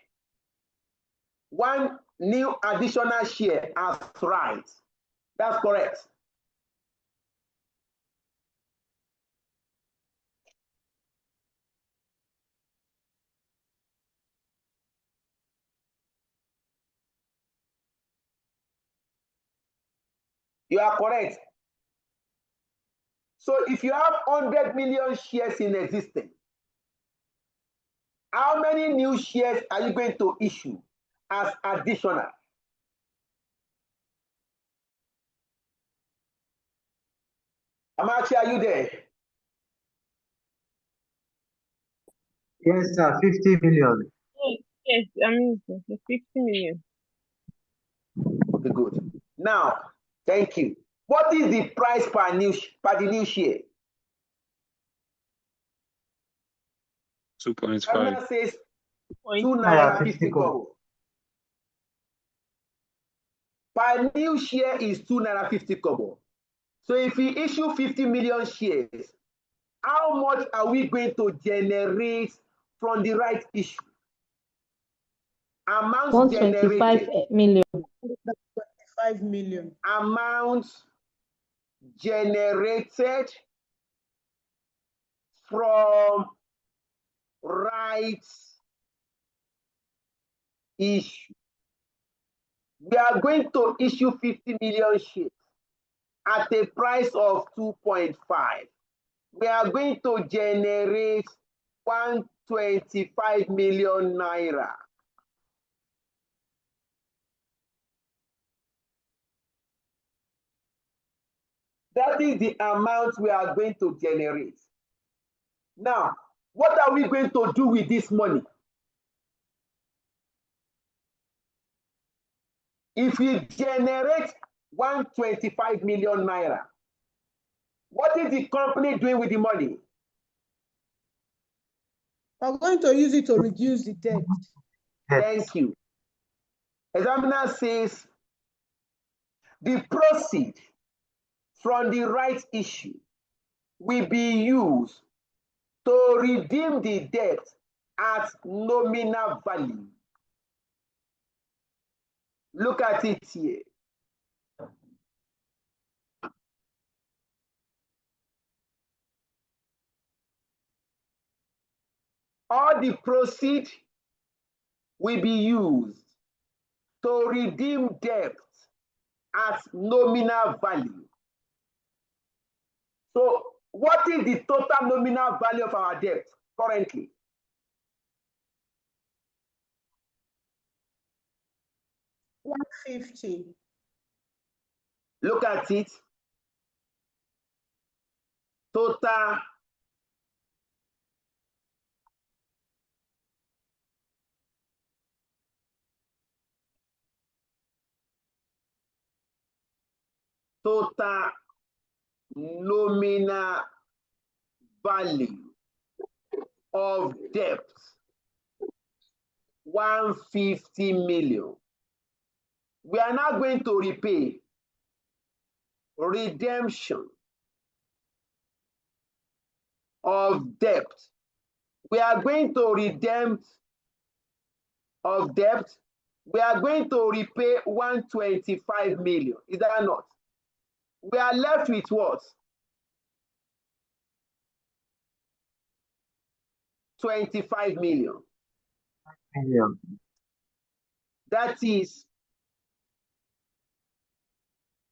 1 new additional share as right. That's correct. You are correct. So if you have 100 million shares in existence, how many new shares are you going to issue as additional? Amachi, are you there? Yes, sir. 50 million. Yes, I mean 50 million. Okay, good. Now, thank you. What is the price per the new share? 2.5. Examiner says 2 2 naira 50 kobo. Per new share is 2 naira 50 kobo. So if we issue 50 million shares, how much are we going to generate from the right issue? Amounts 125 generated. million. 5 million. Amounts generated from rights issue. We are going to issue 50 million shares at a price of 2.5. We are going to generate 125 million naira. That is the amount we are going to generate. Now, what are we going to do with this money? If we generate 125 million naira, what is the company doing with the money? I'm going to use it to reduce the debt. Thank you. Examiner says the proceeds from the rights issue will be used to redeem the debt at nominal value. Look at it here. All the proceeds will be used to redeem debt at nominal value. So what is the total nominal value of our debt currently? $150. Look at it. Total nominal value of debt, 150 million. We are now going to repay redemption of debt. We are going to redeem of debt. We are going to repay 125 million. Is that not? We are left with what? 25 million. That is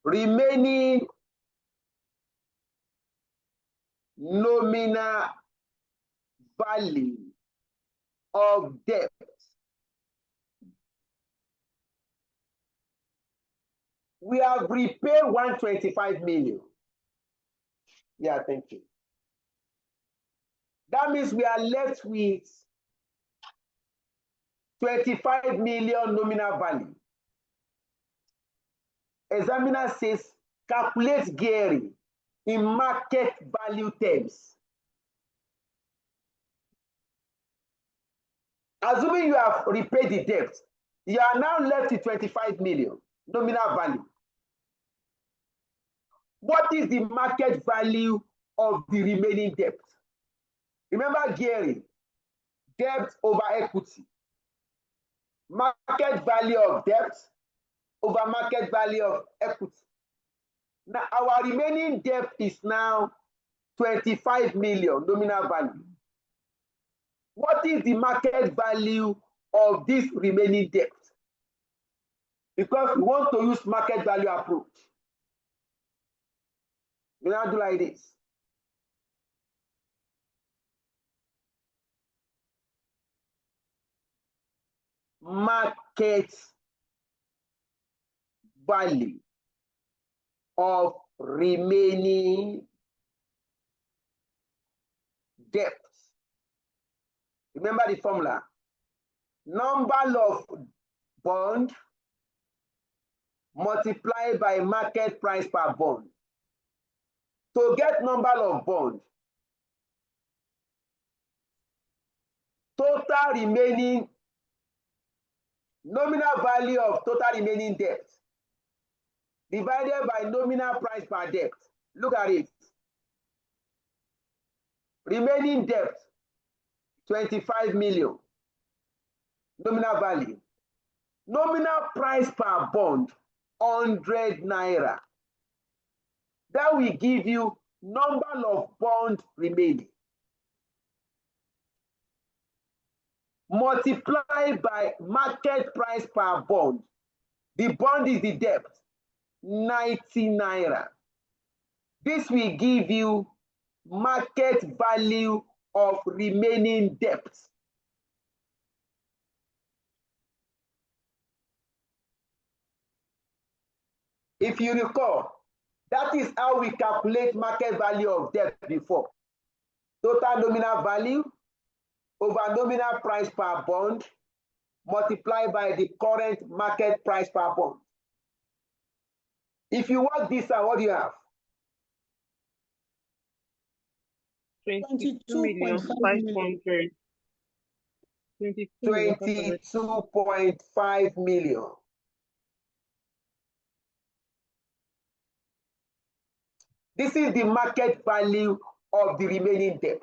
remaining nominal value of debt. We have repaid 125 million. Yeah, thank you. That means we are left with 25 million nominal value. Examiner says calculate gearing in market value terms. Assuming you have repaid the debt, you are now left with 25 million nominal value. What is the market value of the remaining debt? Remember gearing, debt over equity. Market value of debt over market value of equity. Now our remaining debt is now 25 million nominal value. What is the market value of this remaining debt? Because we want to use market value approach. We now do like this. Market value of remaining debt. Remember the formula. Number of bond multiplied by market price per bond. To get number of bond, total remaining nominal value of total remaining debt divided by nominal price per debt. Look at it. Remaining debt, 25 million nominal value. Nominal price per bond, 100 naira. That will give you number of bond remaining. Multiplied by market price per bond. The bond is the debt, 90 naira. This will give you market value of remaining debt. If you recall, that is how we calculate market value of debt before. Total nominal value over nominal price per bond multiplied by the current market price per bond. If you work this out, what do you have? 22,500,000. 22.5 million. This is the market value of the remaining debt.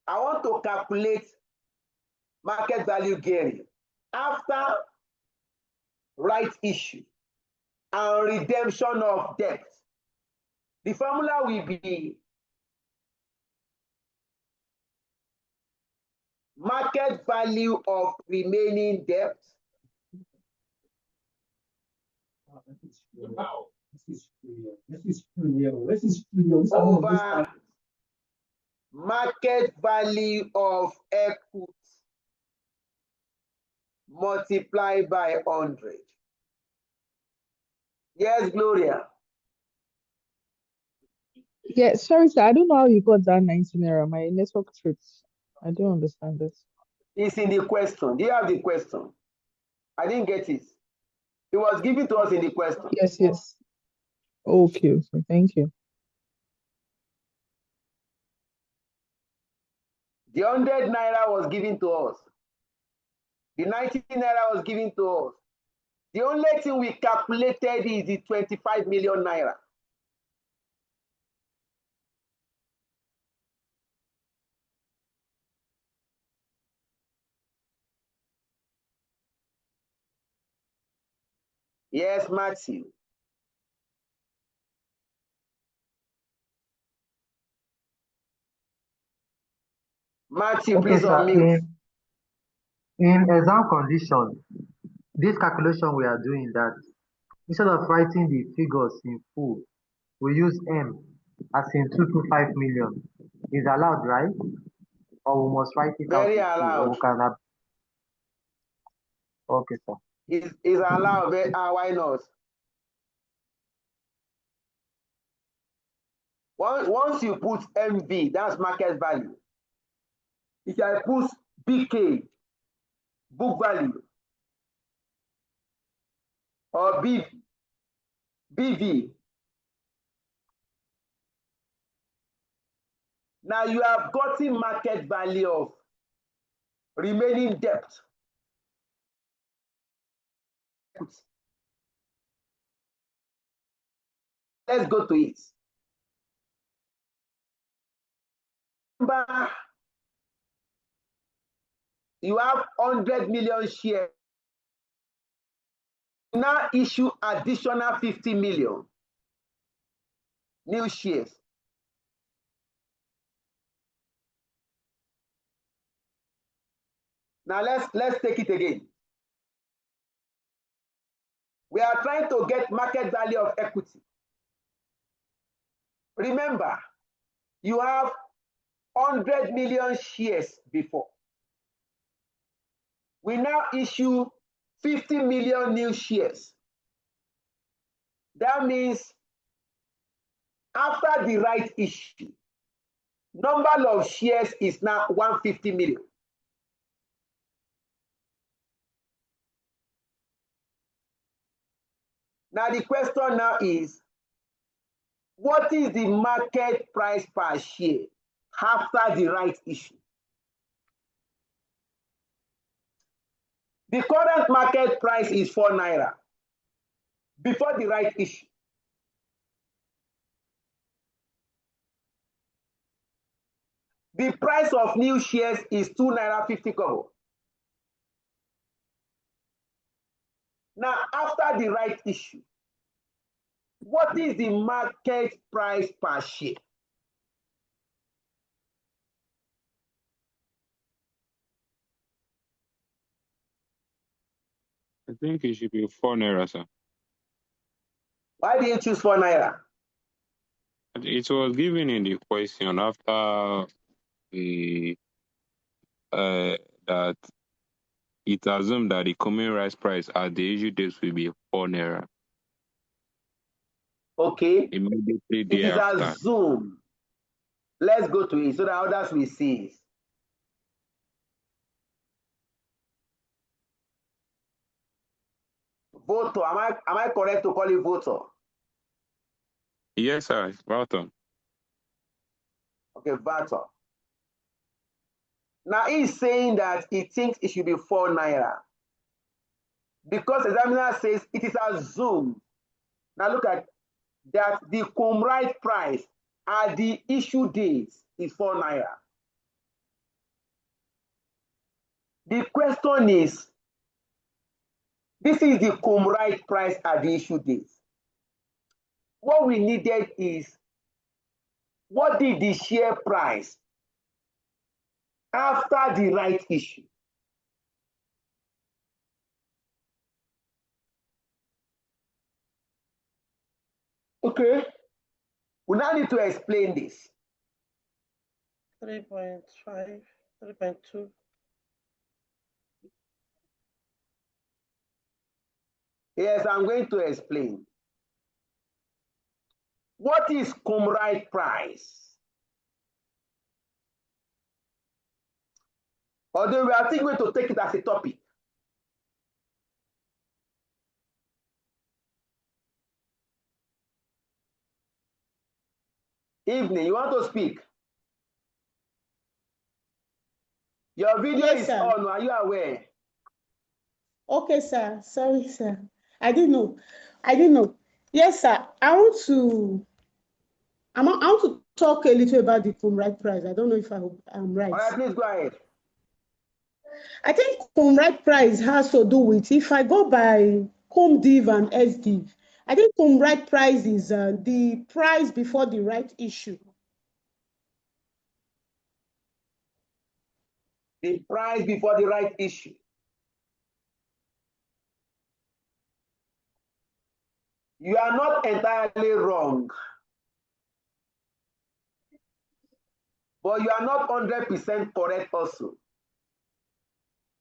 I want to calculate market value gearing after rights issue and redemption of debt. The formula will be market value of remaining debt over market value of equity multiplied by 100. Yes, Gloria. Yeah, sorry, sir. I don't know how you got that 19 naira. My network trips. I don't understand this. It's in the question. Do you have the question? I didn't get it. It was given to us in the question. Yes, yes. Okay, thank you. The 100 naira was given to us. The 90 naira was given to us. The only thing we calculated is the 25 million naira. Yes, Matthew. Matthew, Okay, please sir. unmute. In exam condition, this calculation we are doing that instead of writing the figures in full, we use M as in 225 million. Is allowed, right? Or we must write it out Very in full, or allowed. we can have. Okay, sir. Is allowed. Why not? Once you put MV, that's market value. If I put BK, book value, or BV, now you have gotten market value of remaining debt. Let's go to it. Remember, you have 100 million shares. Now issue additional 50 million new shares. Now let's take it again. We are trying to get market value of equity. Remember, you have 100 million shares before. We now issue 50 million new shares. That means after the right issue, number of shares is now 150 million. Now the question now is, what is the market price per share after the right issue? The current market price is 4 naira before the right issue. The price of new shares is 2 naira 50 kobo. Now, after the right issue, what is the market price per share? I think it should be 4 naira, sir. Why did you choose 4 naira? It was given in the question after the that it assumed that the common rice price at the issue date will be 4 naira Okay, immediately it is thereafter. assumed. Let's go to it so that others will see it. Voter, am I correct to call it voter? Yes, sir. Bottom. Okay, voter. Now he's saying that he thinks it should be 4 naira because examiner says it is assumed. Now look at that the cum right price at the issue date is 4 naira. The question is, this is the cum right price at the issue date. What we needed is, what did the share price after the right issue? Okay, we now need to explain this. 3.5, 3.2. Yes, I'm going to explain. What is cum right price? Although we are still going to take it as a topic. Evening, you want to speak? Your video Yes, is sir. on. Are you aware? Okay, sir. Sorry, sir. I didn't know. Yes, sir. I want to talk a little about the right price. I don't know if I'm right. All right, please go ahead. I think right price has to do with, if I go by div and SDiv, I think right price is the price before the right issue. The price before the right issue. You are not entirely wrong, but you are not 100% correct also.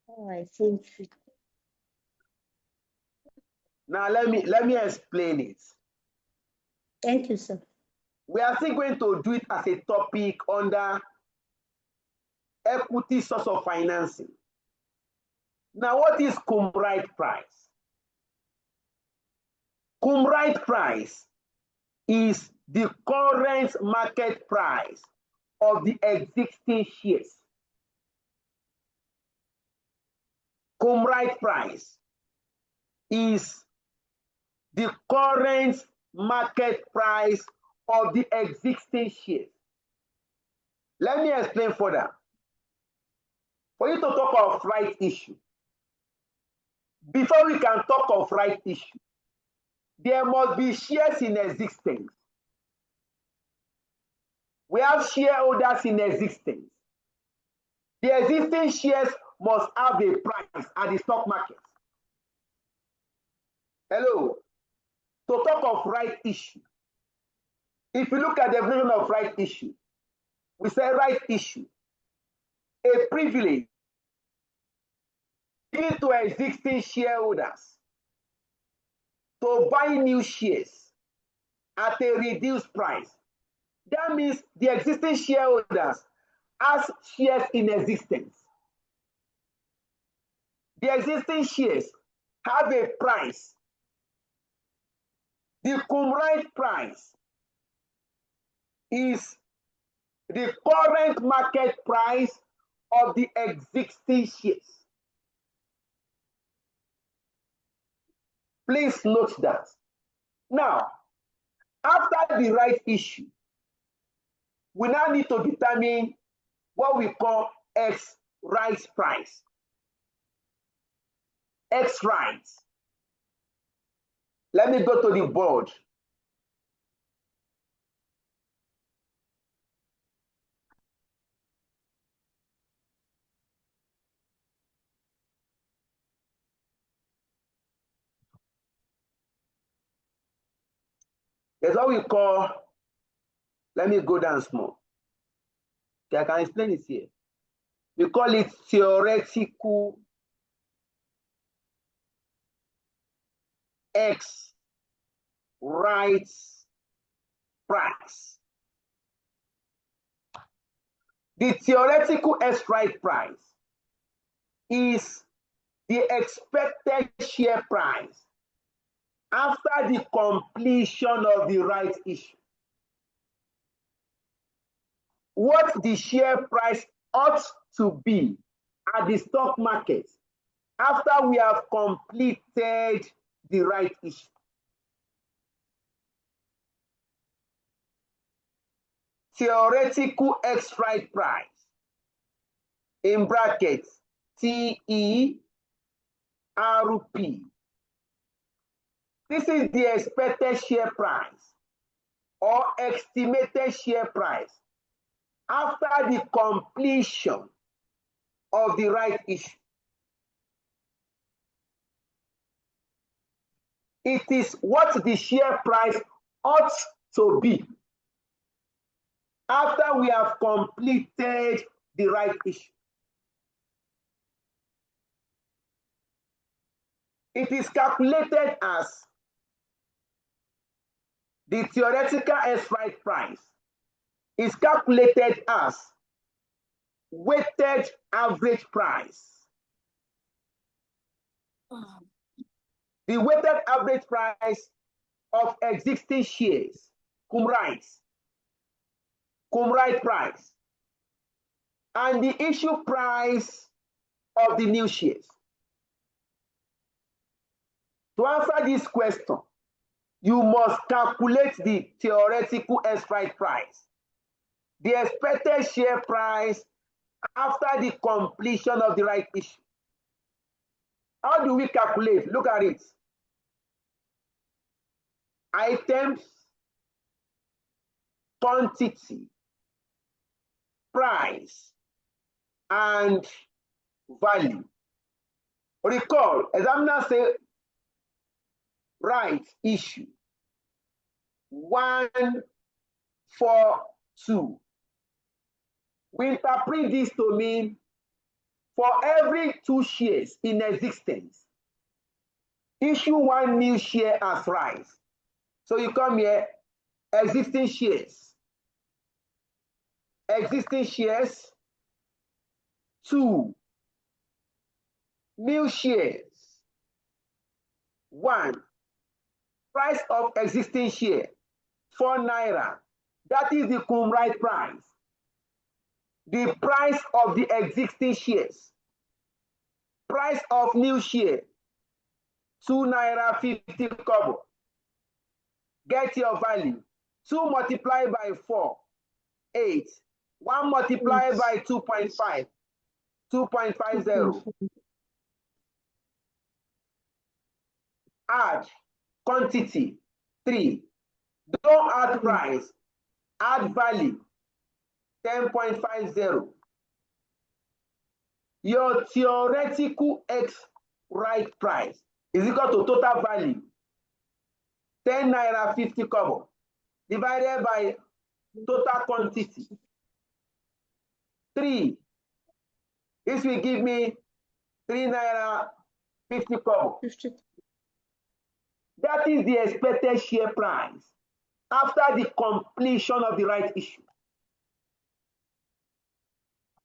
All right, thank you. Now let me explain it. Thank you, sir. We are still going to do it as a topic under equity source of financing. Now, what is right price? Right price is the current market price of the existing shares. Right price is the current market price of the existing shares. Let me explain further. For you to talk of right issue, before we can talk of right issue, there must be shares in existence. We have shareholders in existence. The existing shares must have a price at the stock market. Hello. To talk of right issue, if you look at the definition of right issue, we say right issue, a privilege given to existing shareholders to buy new shares at a reduced price. That means the existing shareholders has shares in existence. The existing shares have a price. The right price is the current market price of the existing shares. Please note that. Now, after the right issue, we now need to determine what we call X right price. X right. Let me go to the board. There's what we call, let me go down small. Okay, I can explain it here. We call it theoretical X right price. The theoretical X right price is the expected share price after the completion of the right issue. What the share price ought to be at the stock market after we have completed the right issue. Theoretical X right price, in brackets TERP. This is the expected share price or estimated share price after the completion of the right issue. It is what the share price ought to be after we have completed the right issue. It is calculated as the theoretical X right price is calculated as weighted average price. The weighted average price of existing shares, cum right price, and the issue price of the new shares. To answer this question, you must calculate the theoretical strike price, the expected share price after the completion of the right issue. How do we calculate? Look at it. Items, quantity, price, and value. Recall, examiner say right issue 142. We interpret this to mean for every 2 shares in existence, issue 1 new share as right. So you come here, existing shares, 2, new shares, 1, price of existing share, 4 naira. That is the cum right price. The price of the existing shares. Price of new share, 2 naira 50 kobo. Get your value. 2 multiplied by 4, 8. 1 multiplied by 2.5, 2.50. Add quantity, 3. Don't add price, add value, 10.50. Your theoretical X right price is equal to total value, 10 naira 50 kobo, divided by total quantity, 3. This will give me 3 naira 50 kobo. That is the expected share price after the completion of the right issue.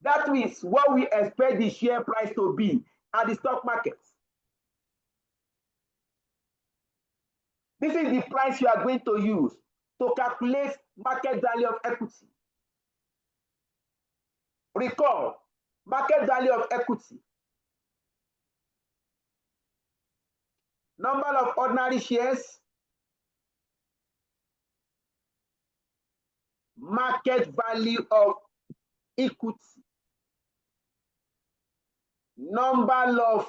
That is what we expect the share price to be at the stock market. This is the price you are going to use to calculate market value of equity. Recall, market value of equity. Number of ordinary shares, market value of equity, number of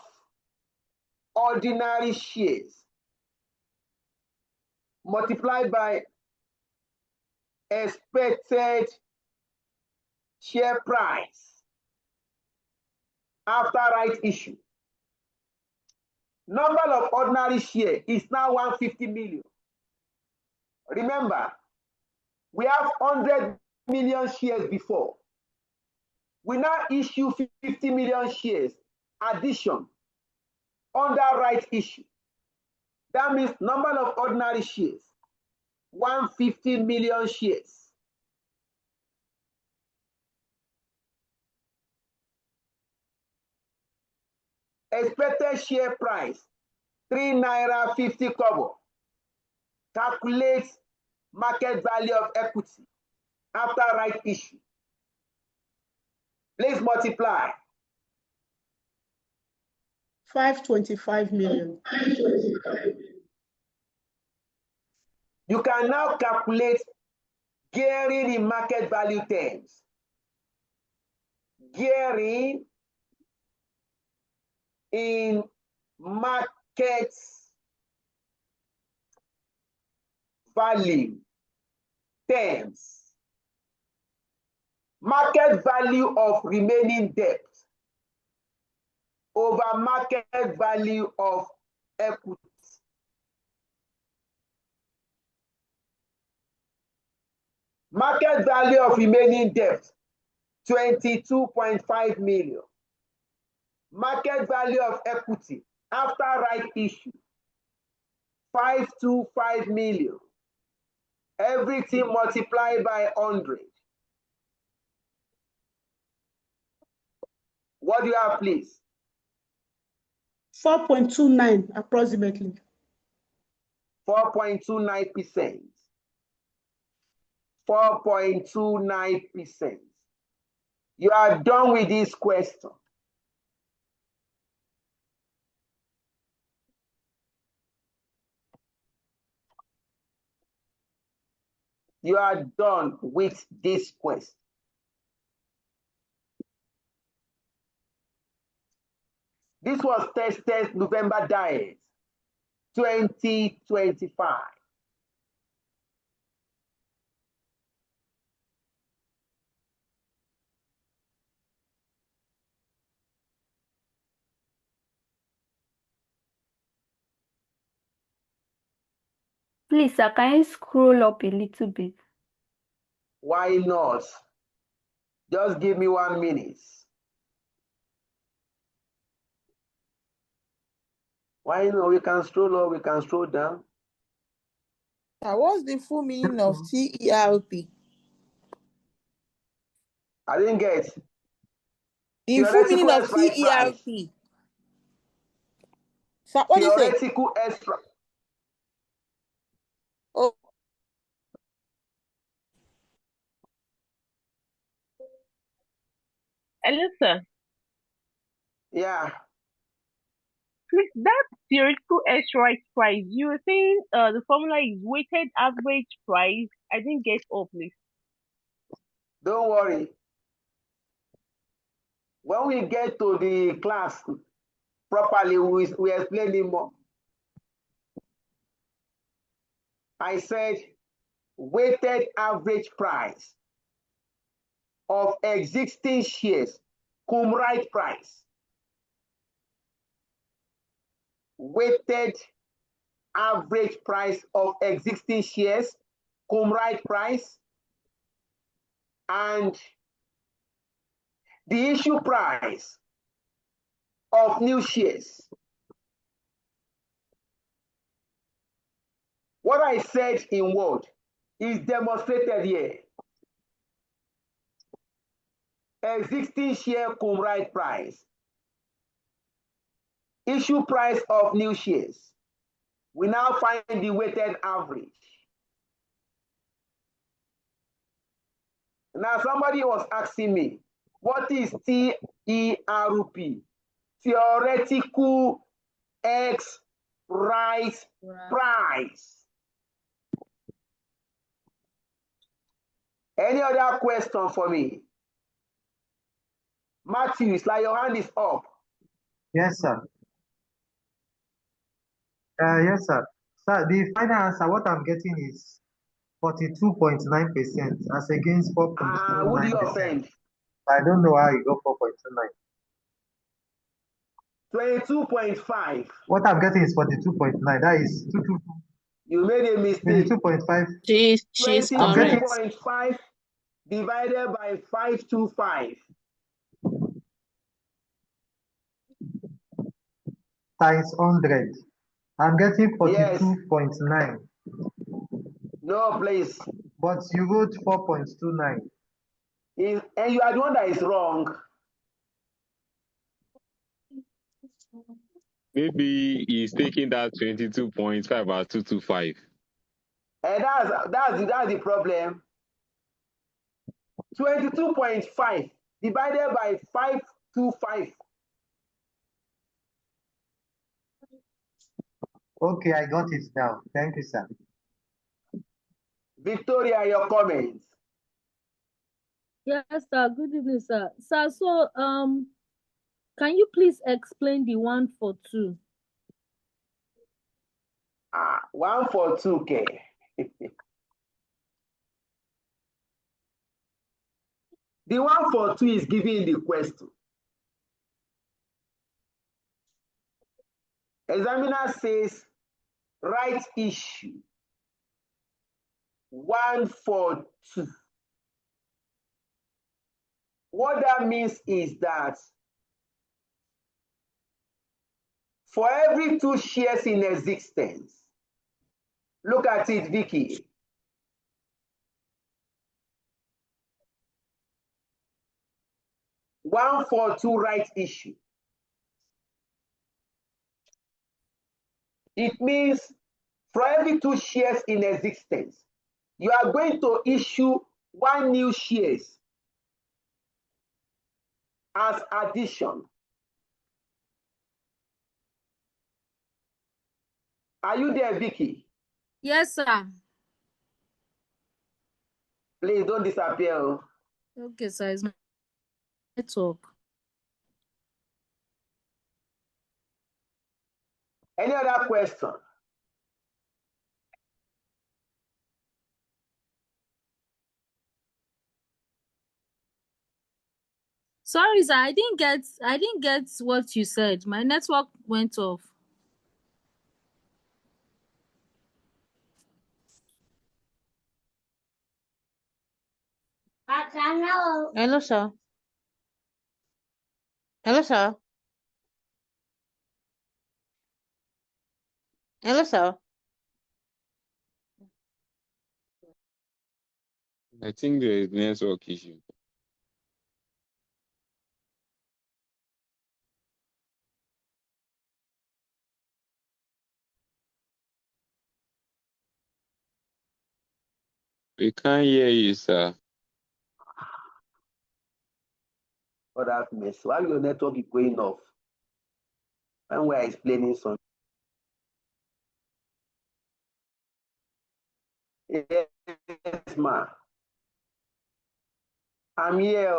ordinary shares multiplied by expected share price after right issue. Number of ordinary shares is now 150 million. Remember, we have 100 million shares before. We now issue 50 million shares addition under right issue. That means number of ordinary shares, 150 million shares. Expected share price, 3 naira 50 kobo. Calculate market value of equity after right issue. Please multiply. 525 million. You can now calculate gearing in market value terms. Gearing in market value terms. Market value of remaining debt over market value of equity. Market value of remaining debt, 22.5 million. Market value of equity after right issue, 525 million. Everything multiplied by 100. What do you have, please? 4.29 approximately. 4.29%. 4.29%. You are done with this question. You are done with this question. This was tested November 9th, 2025. Please, sir, can you scroll up a little bit? Why not? Just give me 1 minute. Why not? We can scroll up, we can scroll down. What's the full meaning of TERP? I didn't get. The full meaning of Theoretical price. TERP. So, what do you say? Theoretical extra. Oh, Elisa, Yeah. please, that theoretical right price, you were saying the formula is weighted average price. I didn't get all, please. Don't worry. When we get to the class properly, we explain it more. I said weighted average price of existing shares, cum right price. Weighted average price of existing shares, cum right price, and the issue price of new shares. What I said in word is demonstrated here. Existing share cum right price. Issue price of new shares. We now find the weighted average. Now somebody was asking me, what is TERP? Theoretical X right price. Any other question for me? Matthew, it's like your hand is up. Yes, sir. Yes, sir. Sir, the final answer, what I'm getting is 42.9% as against Who do you 4.29%. offend? I don't know how you got 4.29. 22.5. What I'm getting is 42.9. That is 22. You made a mistake. 22.5. She's correct. 22.5 divided by 525. Times 100. I'm getting Yes. 42.9. No, please. But you wrote 4.29. And you are the one that is wrong. Maybe he's taking that 22.5 as 225. And that's the problem. 22.5 divided by 525. Okay, I got it now. Thank you, sir. Victoria, your comments. Yes, sir. Good evening, sir. Sir, so can you please explain the 142? 142K. The 142 is given the question. Examiner says right issue 142. What that means is that for every 2 shares in existence, look at it, Vicky. $142 right issue. It means for every 2 shares in existence, you are going to issue 1 new shares. as addition. Are you there, Vicky? Yes, sir. Please don't disappear. Okay, sir. It's my network. Any other question? Sorry, sir. I didn't get what you said. My network went off. Hello, sir. Hello, sir. Hello, sir. I think there is network issue. We can't hear you, sir. What happened? Why your network is going off? When we're explaining something. Yes, ma. I'm here.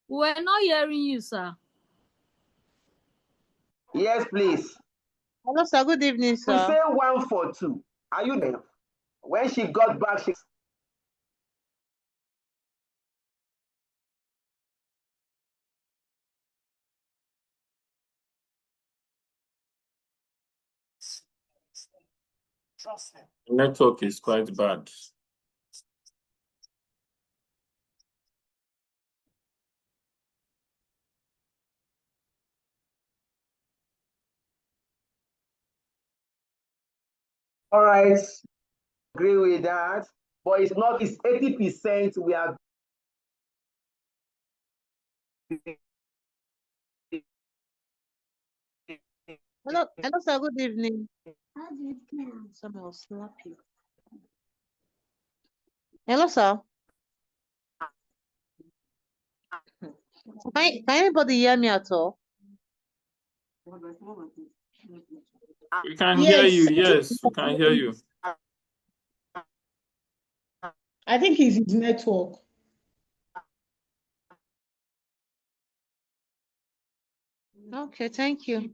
We're not hearing you, sir. Yes, please. Hello, sir. Good evening, We sir. say 1 for 2. Are you there? When she got back, she Network is quite bad. all right. Agree with that. But it's not, it's 80% we are. Hello, sir. Good evening. Someone will slap you. Hello, sir. Can anybody hear me at all? We can hear you. Yes, we can hear you. I think it's his network. Okay, thank you.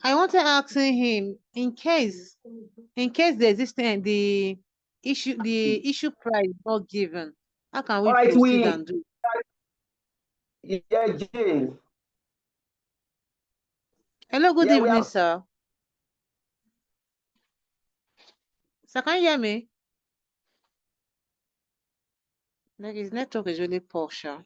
I want to ask him in case the existing the issue price not given, how can we All right, proceed and do? Yeah, Jane. Hello, good Yeah, we evening, have. sir. Sir, can you hear me? Like his network is really poor, sure.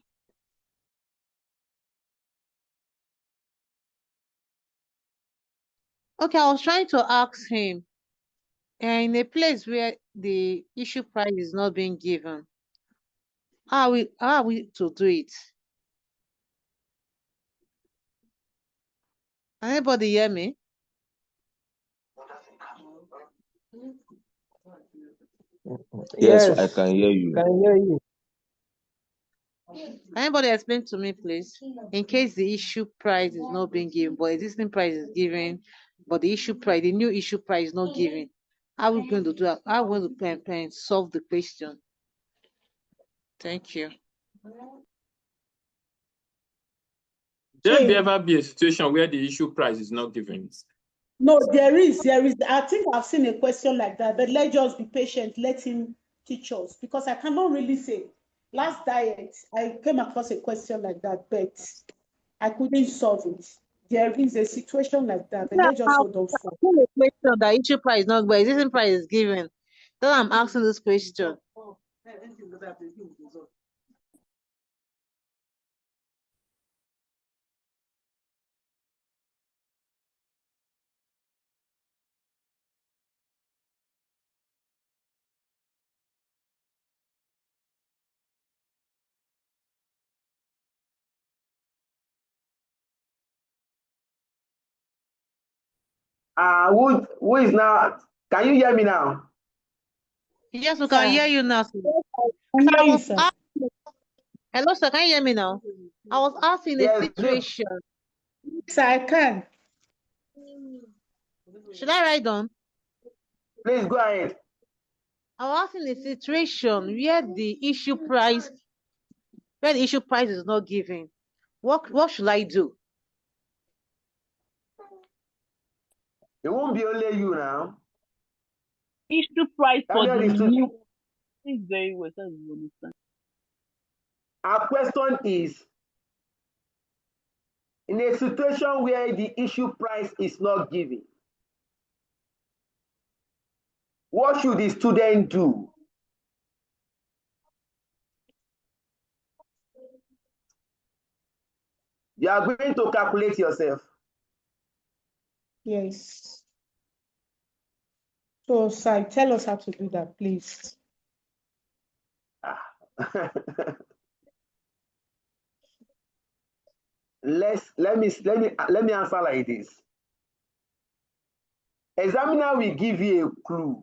Okay, I was trying to ask him, in a place where the issue price is not being given, how are we to do it? Can anybody hear me? Yes, I can hear you. Can hear you. Can anybody explain to me, please? In case the issue price is not being given, but existing price is given, but the new issue price is not given, how are we going to do that? How are we going to solve the question? Thank you. There ever be a situation where the issue price is not given? No, there is. I think I've seen a question like that, but let's just be patient. Let him teach us, because I cannot really say. Last diet, I came across a question like that, but I couldn't solve it. There is a situation like that, but let's just hold on for. The question that issue price is not, but existing price is given. So I'm asking this question. Who is now? Can you hear me now? Yes, we can hear you now. Sir. Sir. Hello, sir. Can you hear me now? I was asking a situation. Sir, I can. Should I write down? Please go ahead. I was asking a situation where the issue price is not given. What should I do? It won't be only you now. Issue price for the Daniel is new. Is very well. That's what you understand. Our question is, in a situation where the issue price is not given, what should the student do? You are going to calculate yourself. Yes. So, sir, tell us how to do that, please. Let me answer like this. Examiner will give you a clue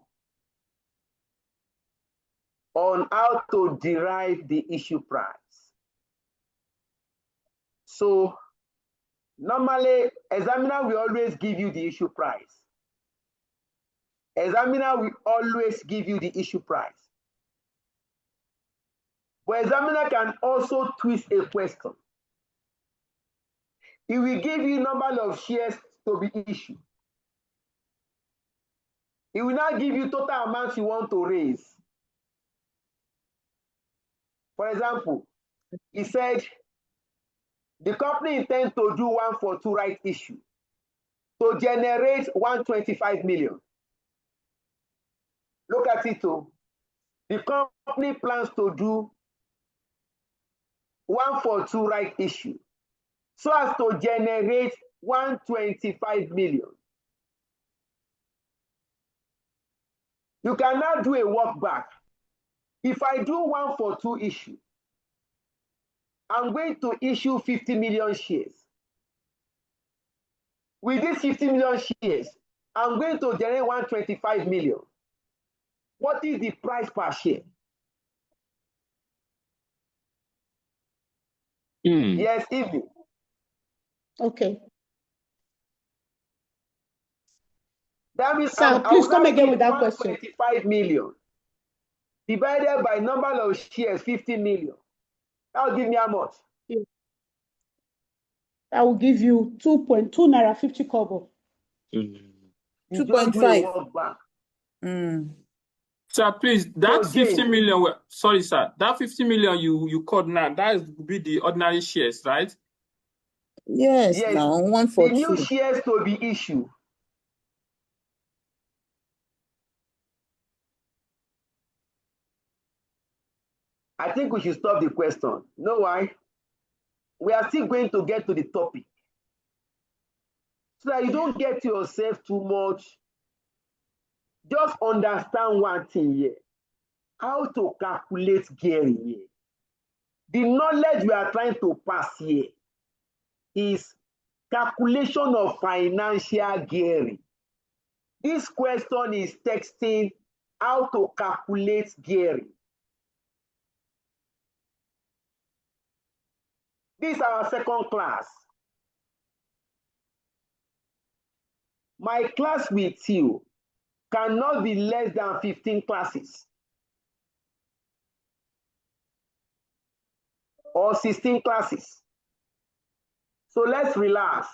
on how to derive the issue price. So normally, examiner will always give you the issue price. Examiner will always give you the issue price. But examiner can also twist a question. He will give you number of shares to be issued. He will not give you total amount you want to raise. For example, he said the company intends to do 142 right issue to generate 125 million. Look at it too. The company plans to do 142 right issue so as to generate 125 million. You cannot do a work back. If I do 142 issue, I'm going to issue 50 million shares. With these 50 million shares, I'm going to generate 125 million. What is the price per share? Yes, evening. Okay. That means sir, please come again with that question. 125 million divided by number of shares, 50 million. That will give me how much? I will give you 2.2 naira 50 kobo. 2.5. Sir, please, that 50 million, sorry, sir, that 50 million you called now, that would be the ordinary shares, right? Yes, now 142. The new shares to be issued. I think we should stop the question. Know why? We are still going to get to the topic. So that you don't get yourself too much. Just understand one thing here. How to calculate gearing here. The knowledge we are trying to pass here is calculation of financial gearing. This question is texting how to calculate gearing. This is our second class. My class with you cannot be less than 15 classes or 16 classes. So let's relax.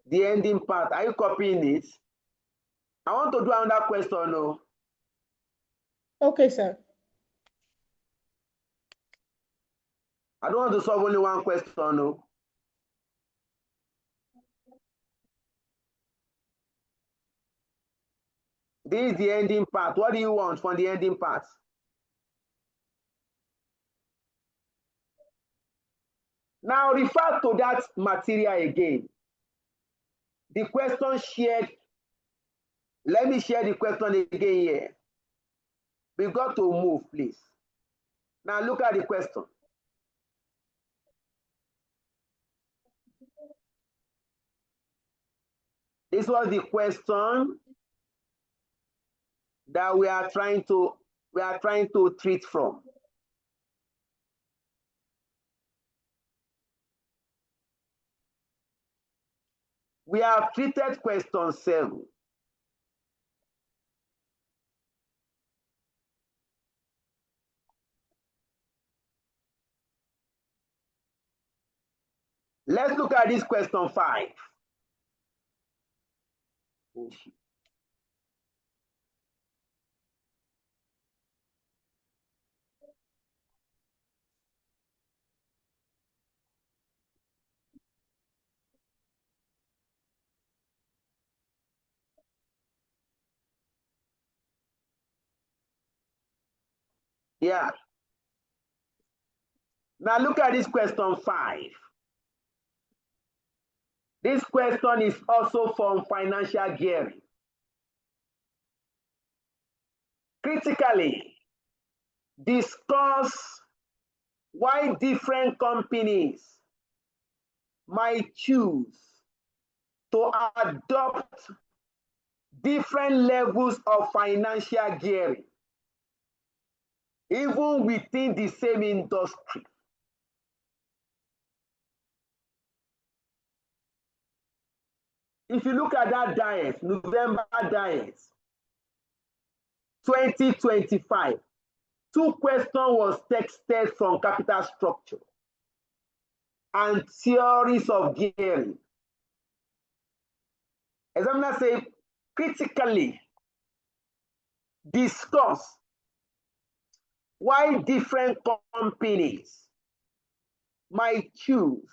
The ending part, are you copying it? I want to do another question. No? Okay, sir. I don't want to solve only one question. No? This is the ending part. What do you want from the ending part? Now refer to that material again. The question shared. Let me share the question again here. We got to move, please. Now look at the question. This was the question that we are trying to treat from. We have treated question 7. Let's look at this question 5. Yeah. Now look at this question 5. This question is also from financial gearing. Critically, discuss why different companies might choose to adopt different levels of financial gearing, even within the same industry. If you look at that diet, November diet, 2025, 2 questions was texted from capital structure and theories of gearing. Examiner say, critically discuss why different companies might choose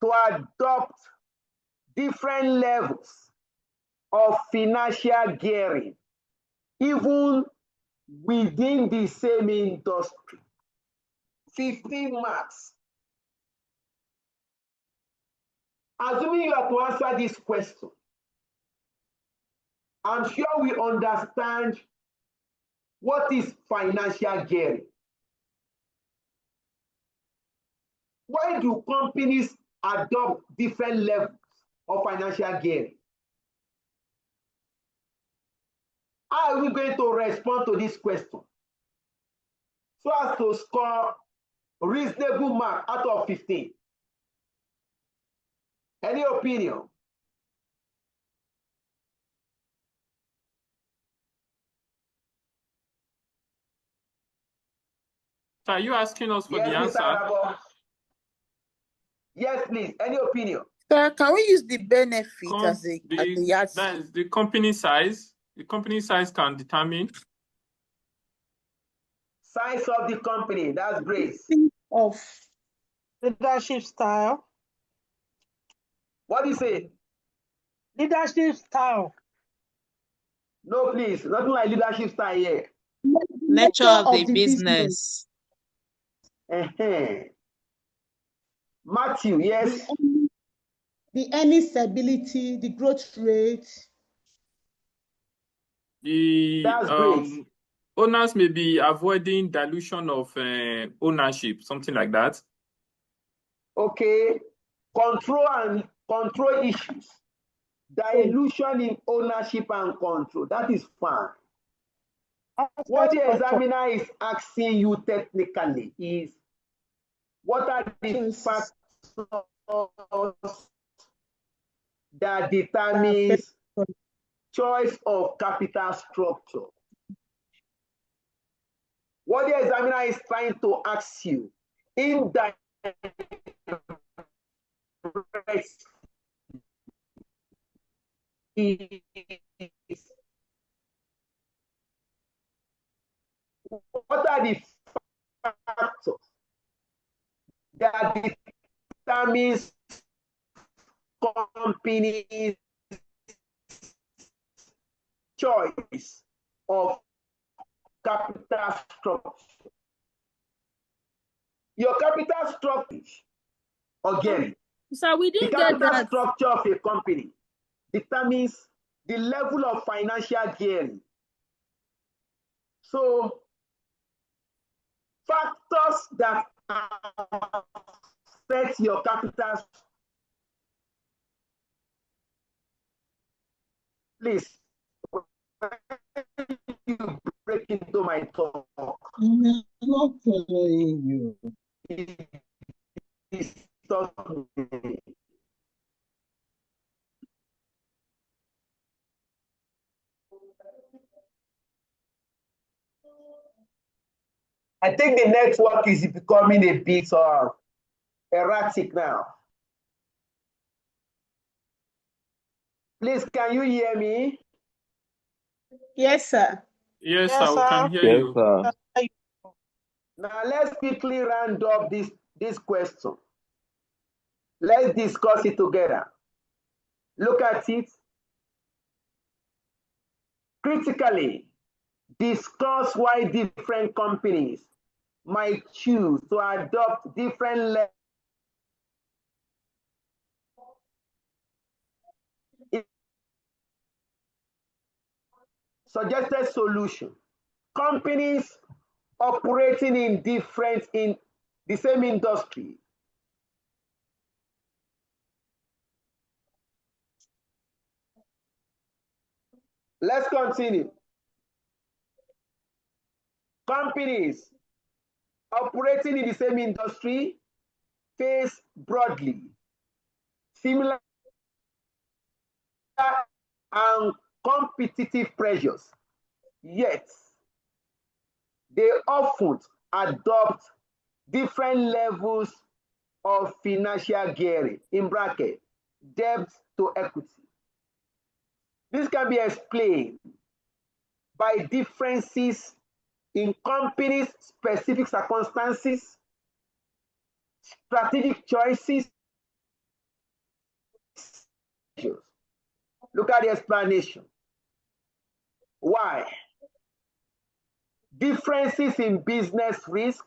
to adopt different levels of financial gearing, even within the same industry. 15 marks. Assuming you have to answer this question, I'm sure we understand what is financial gearing. Why do companies adopt different levels of financial gearing? How are we going to respond to this question so as to score a reasonable mark out of 15? Any opinion? Are you asking us for yes, the answer? Mr. Yes, please. Any opinion? Sir, can we use the benefit as a yardstick? That is the company size. The company size can determine Size of the company. That's great. Of leadership style. What do you say? Leadership style. No, please. Nothing like leadership style here. Nature of the business. Matthew, yes. The earning stability, the growth rate. That's great. Owners may be avoiding dilution of ownership, something like that. Okay. Control issues. Dilution in ownership and control. That is fine. What the examiner is asking you technically is, what are the factors that determines choice of capital structure? What the examiner is trying to ask you indirectly is, what are the factors that determines company's choice of capital structure? Your capital structure, again, so we didn't the get capital that. structure of a company determines the level of financial gearing. So, factors that affect your capital Please, you break into my talk. I'm not following you. I think the network is becoming a bit erratic now. Please, can you hear me? Yes, sir. Yes, sir, we can hear you. Sir. Now let's quickly round up this question. Let's discuss it together. Look at it. Critically, discuss why different companies might choose to adopt different levels. Suggested solution. Companies operating in the same industry. Let's continue. Companies operating in the same industry face broadly similar and competitive pressures, yet they often adopt different levels of financial gearing, in bracket, debt to equity. This can be explained by differences in companies' specific circumstances, strategic choices. Look at the explanation. Why? Differences in business risk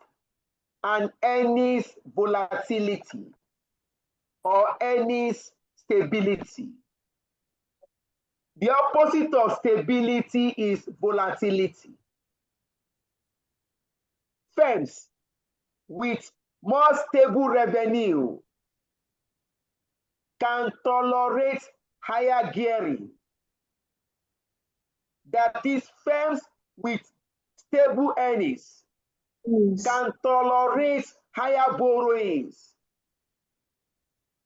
and earnings volatility or earnings stability. The opposite of stability is volatility. Firms with more stable revenue can tolerate higher gearing. That is, firms with stable earnings can tolerate higher borrowings.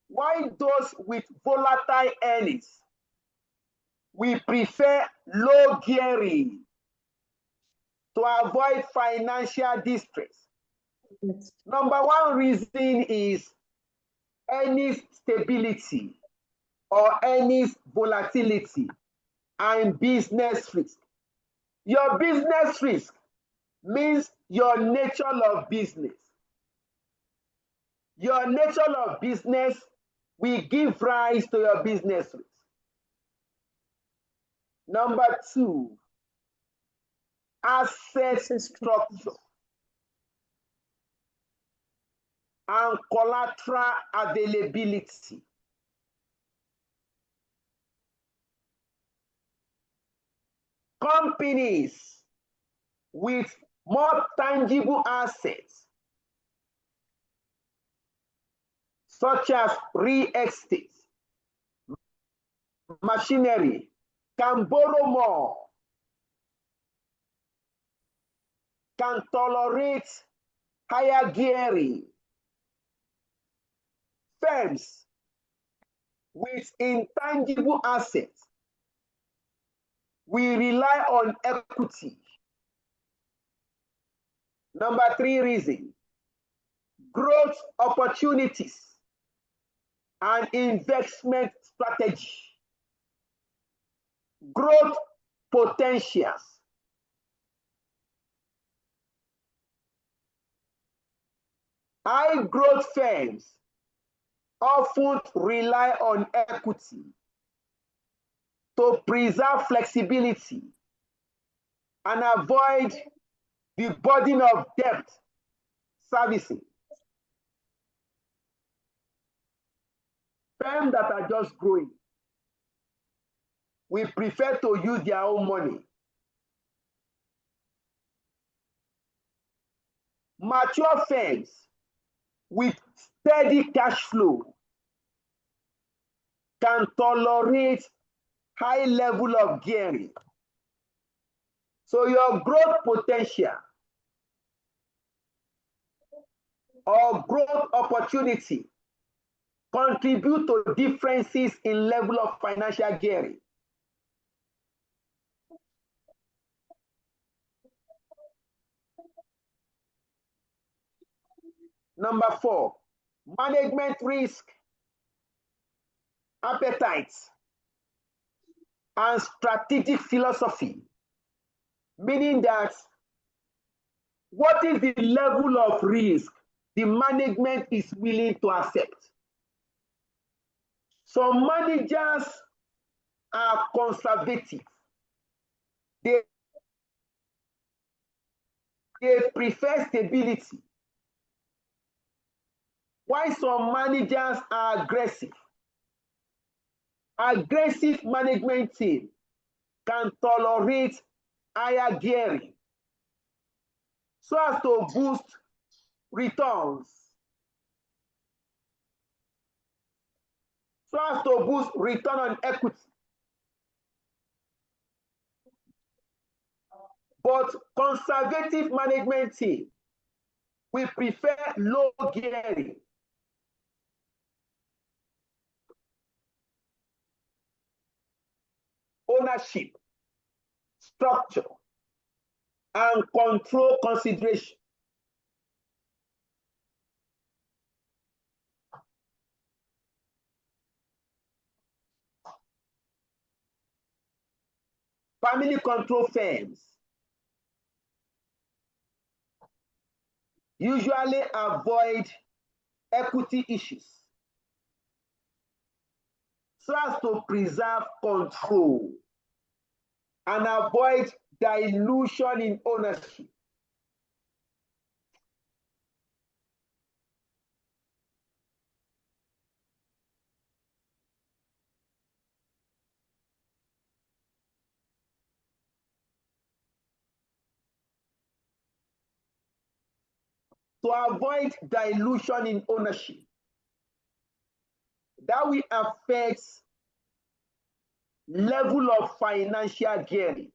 While those with volatile earnings, we prefer low gearing to avoid financial distress. Number one reason is earnings stability or earnings volatility and business risk. Your business risk means your nature of business. Your nature of business will give rise to your business risk. Number two, asset structure and collateral availability. Companies with more tangible assets, such as real estate, machinery, can borrow more, can tolerate higher gearing. Firms with intangible assets we rely on equity. Number three reason, growth opportunities and investment strategy. Growth potentials. High growth firms often rely on equity to preserve flexibility and avoid the burden of debt servicing. Firms that are just growing, we prefer to use their own money. Mature firms with steady cash flow can tolerate high level of gearing. So your growth potential or growth opportunity contribute to differences in level of financial gearing. Number 4, management risk, appetite, and strategic philosophy, meaning that what is the level of risk the management is willing to accept. Some managers are conservative. They prefer stability, while some managers are aggressive. Aggressive management team can tolerate higher gearing so as to boost returns, so as to boost return on equity. But conservative management team will prefer low gearing. Ownership, structure, and control consideration. Family control firms usually avoid equity issues so as to preserve control and avoid dilution in ownership. To avoid dilution in ownership, that will affect level of financial gearing.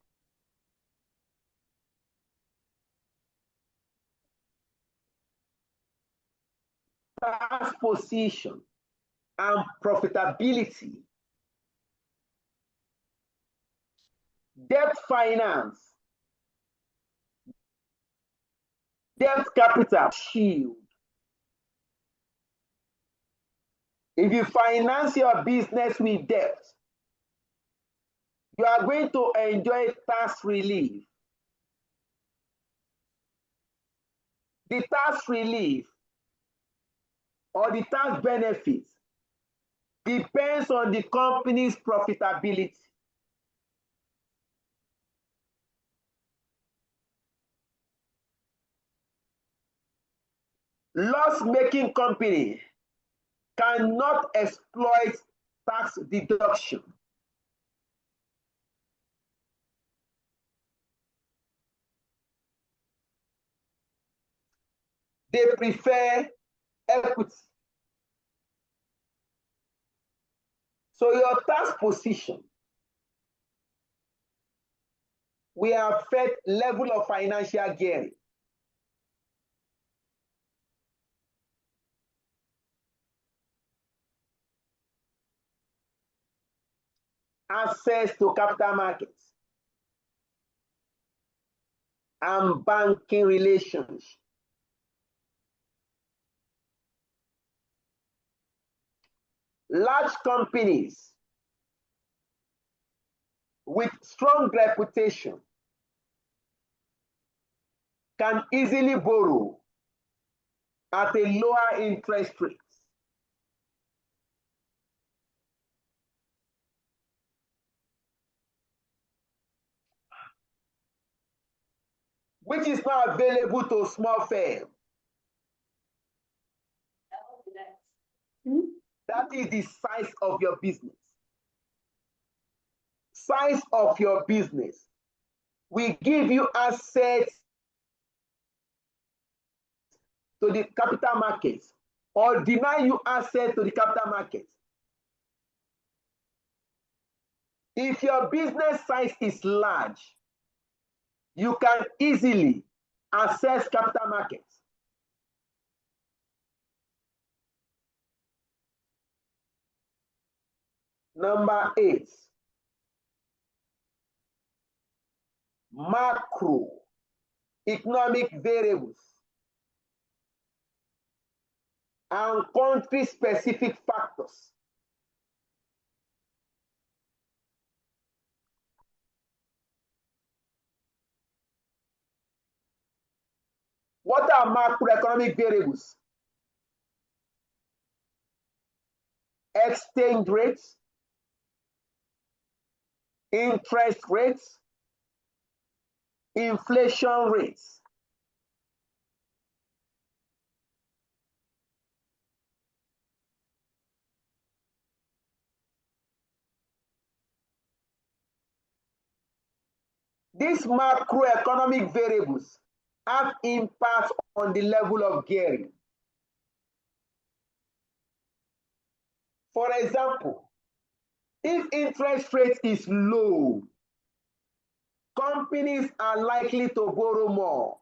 Tax position and profitability, debt finance, debt capital shield. If you finance your business with debt, you are going to enjoy tax relief. The tax relief or the tax benefits depends on the company's profitability. Loss-making company cannot exploit tax deduction. They prefer equity. So your tax position will affect level of financial gearing. Access to capital markets and banking relations. Large companies with strong reputation can easily borrow at a lower interest rate. Which is not available to small firms. That is the size of your business. Size of your business will give you access to the capital markets or deny you access to the capital markets. If your business size is large, you can easily access capital markets. Number 8, macroeconomic variables and country-specific factors. What are macroeconomic variables? Exchange rates, interest rates, inflation rates. These macroeconomic variables have impact on the level of gearing. For example, if interest rate is low, companies are likely to borrow more.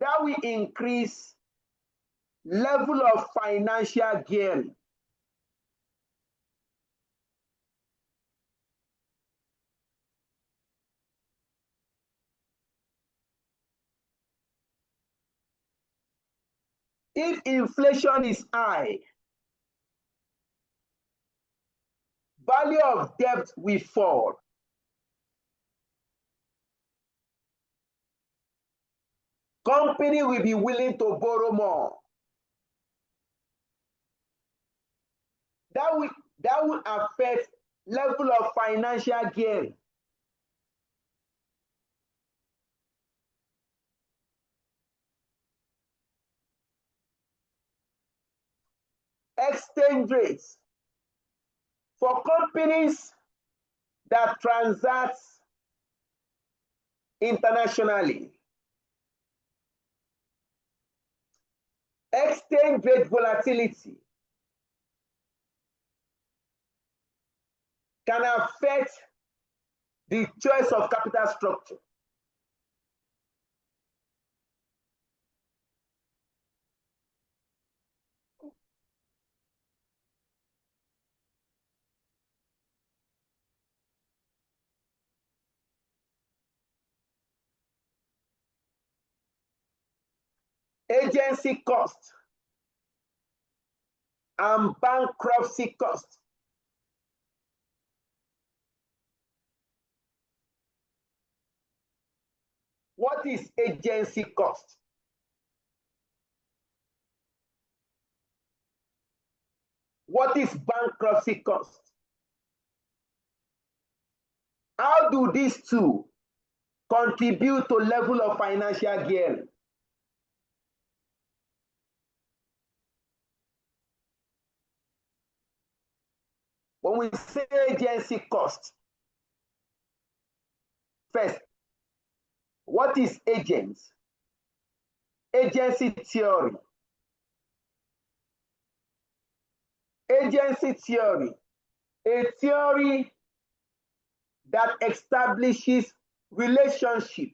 That will increase level of financial gearing. If inflation is high, value of debt will fall. Company will be willing to borrow more. That will affect level of financial gearing. Exchange rates. For companies that transact internationally, exchange rate volatility can affect the choice of capital structure. Agency cost and bankruptcy cost. What is agency cost? What is bankruptcy cost? How do these two contribute to level of financial gearing? When we say agency cost, first, what is agents? Agency theory. Agency theory, a theory that establishes relationship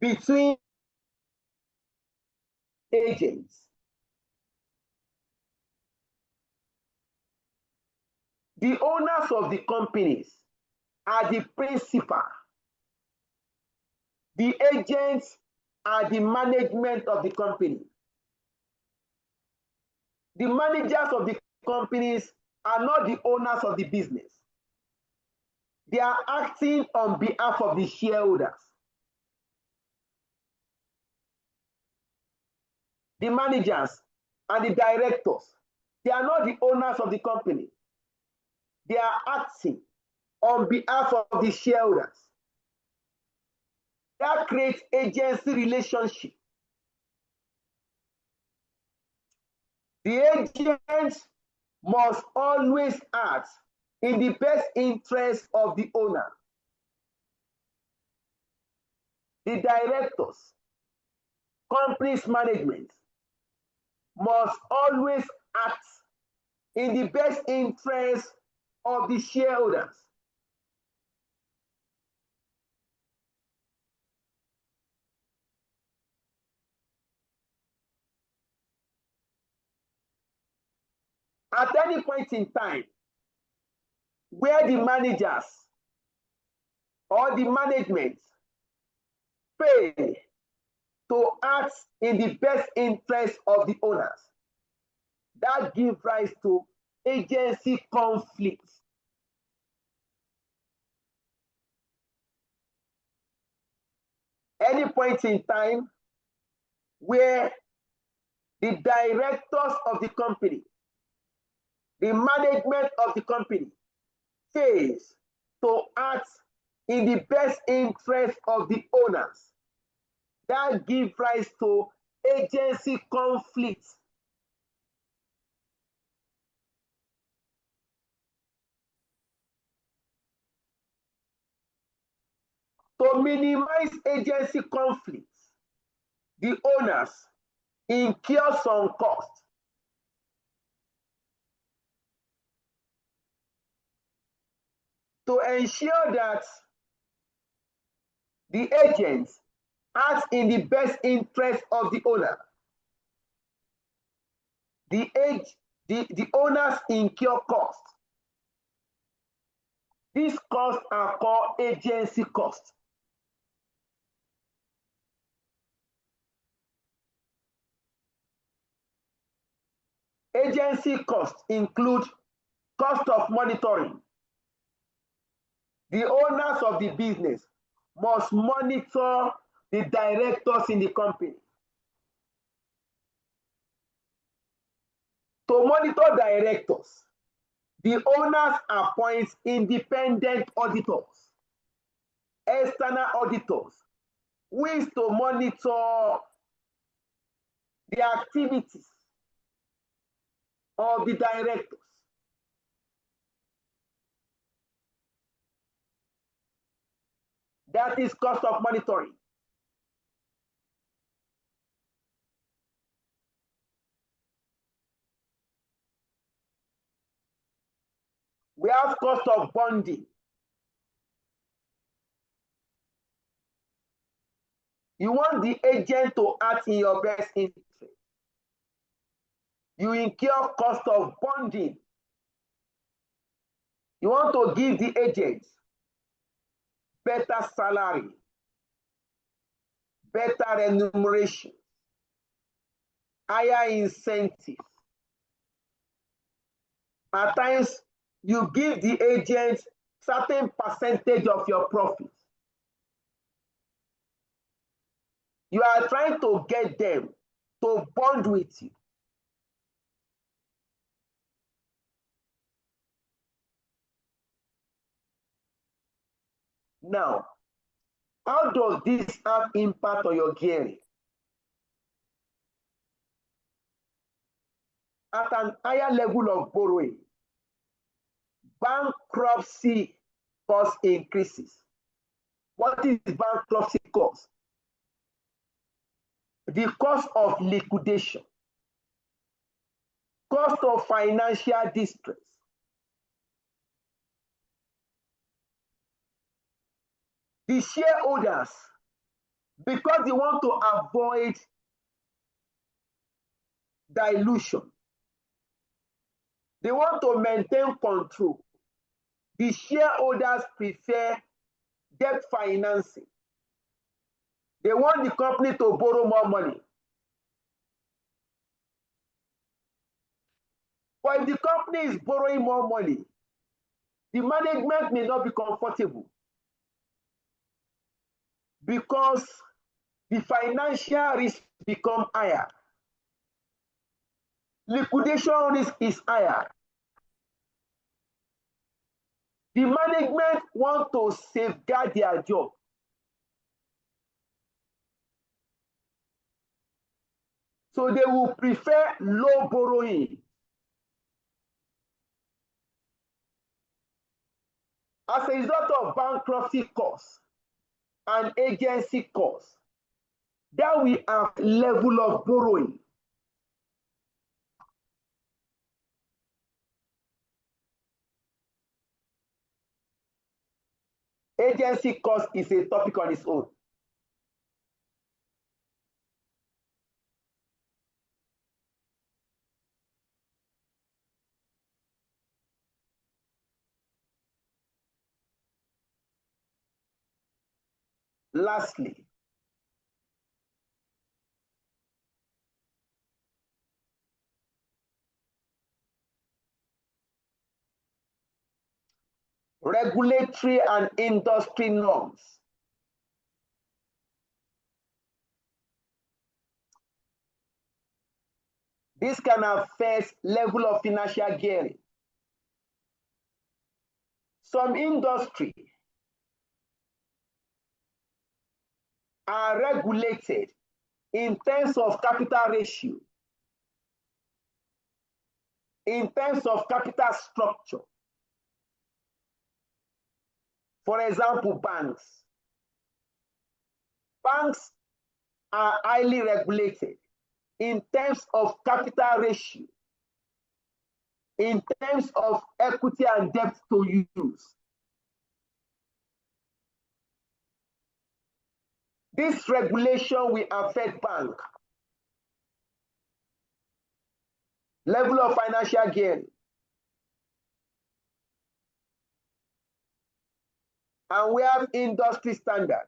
between agents. The owners of the companies are the principal. The agents are the management of the company. The managers of the companies are not the owners of the business. They are acting on behalf of the shareholders. The managers and the directors, they are not the owners of the company. They are acting on behalf of the shareholders. That creates agency relationship. The agents must always act in the best interest of the owner. The directors, company's management must always act in the best interest of the shareholders. At any point in time where the managers or the management fail to act in the best interest of the owners, that gives rise to agency conflict. Any point in time where the directors of the company, the management of the company fails to act in the best interest of the owners, that gives rise to agency conflict. To minimize agency conflicts, the owners incur some cost to ensure that the agents act in the best interest of the owner. The owners incur costs. These costs are called agency costs. Agency costs include cost of monitoring. The owners of the business must monitor the directors in the company. To monitor directors, the owners appoint independent auditors, external auditors, who is to monitor the activities of the directors. That is cost of monitoring. We have cost of bonding. You want the agent to act in your best interest. You incur cost of bonding. You want to give the agent better salary, better remuneration, higher incentive. At times, you give the agent certain percentage of your profit. You are trying to get them to bond with you. Now, how does this have impact on your gearing? At an higher level of borrowing, bankruptcy cost increases. What is bankruptcy cost? The cost of liquidation, cost of financial distress. The shareholders, because they want to avoid dilution, they want to maintain control. The shareholders prefer debt financing. They want the company to borrow more money. But if the company is borrowing more money, the management may not be comfortable because the financial risk become higher. Liquidation risk is higher. The management want to safeguard their job. So they will prefer low borrowing. As a result of bankruptcy costs and agency costs, that we have level of borrowing. Agency cost is a topic on its own. Lastly, regulatory and industry norms. This can affect level of financial gearing. Some industry are regulated in terms of capital ratio, in terms of capital structure. For example, banks. Banks are highly regulated in terms of capital ratio, in terms of equity and debt to use. This regulation will affect bank. Level of financial gearing. And we have industry standard.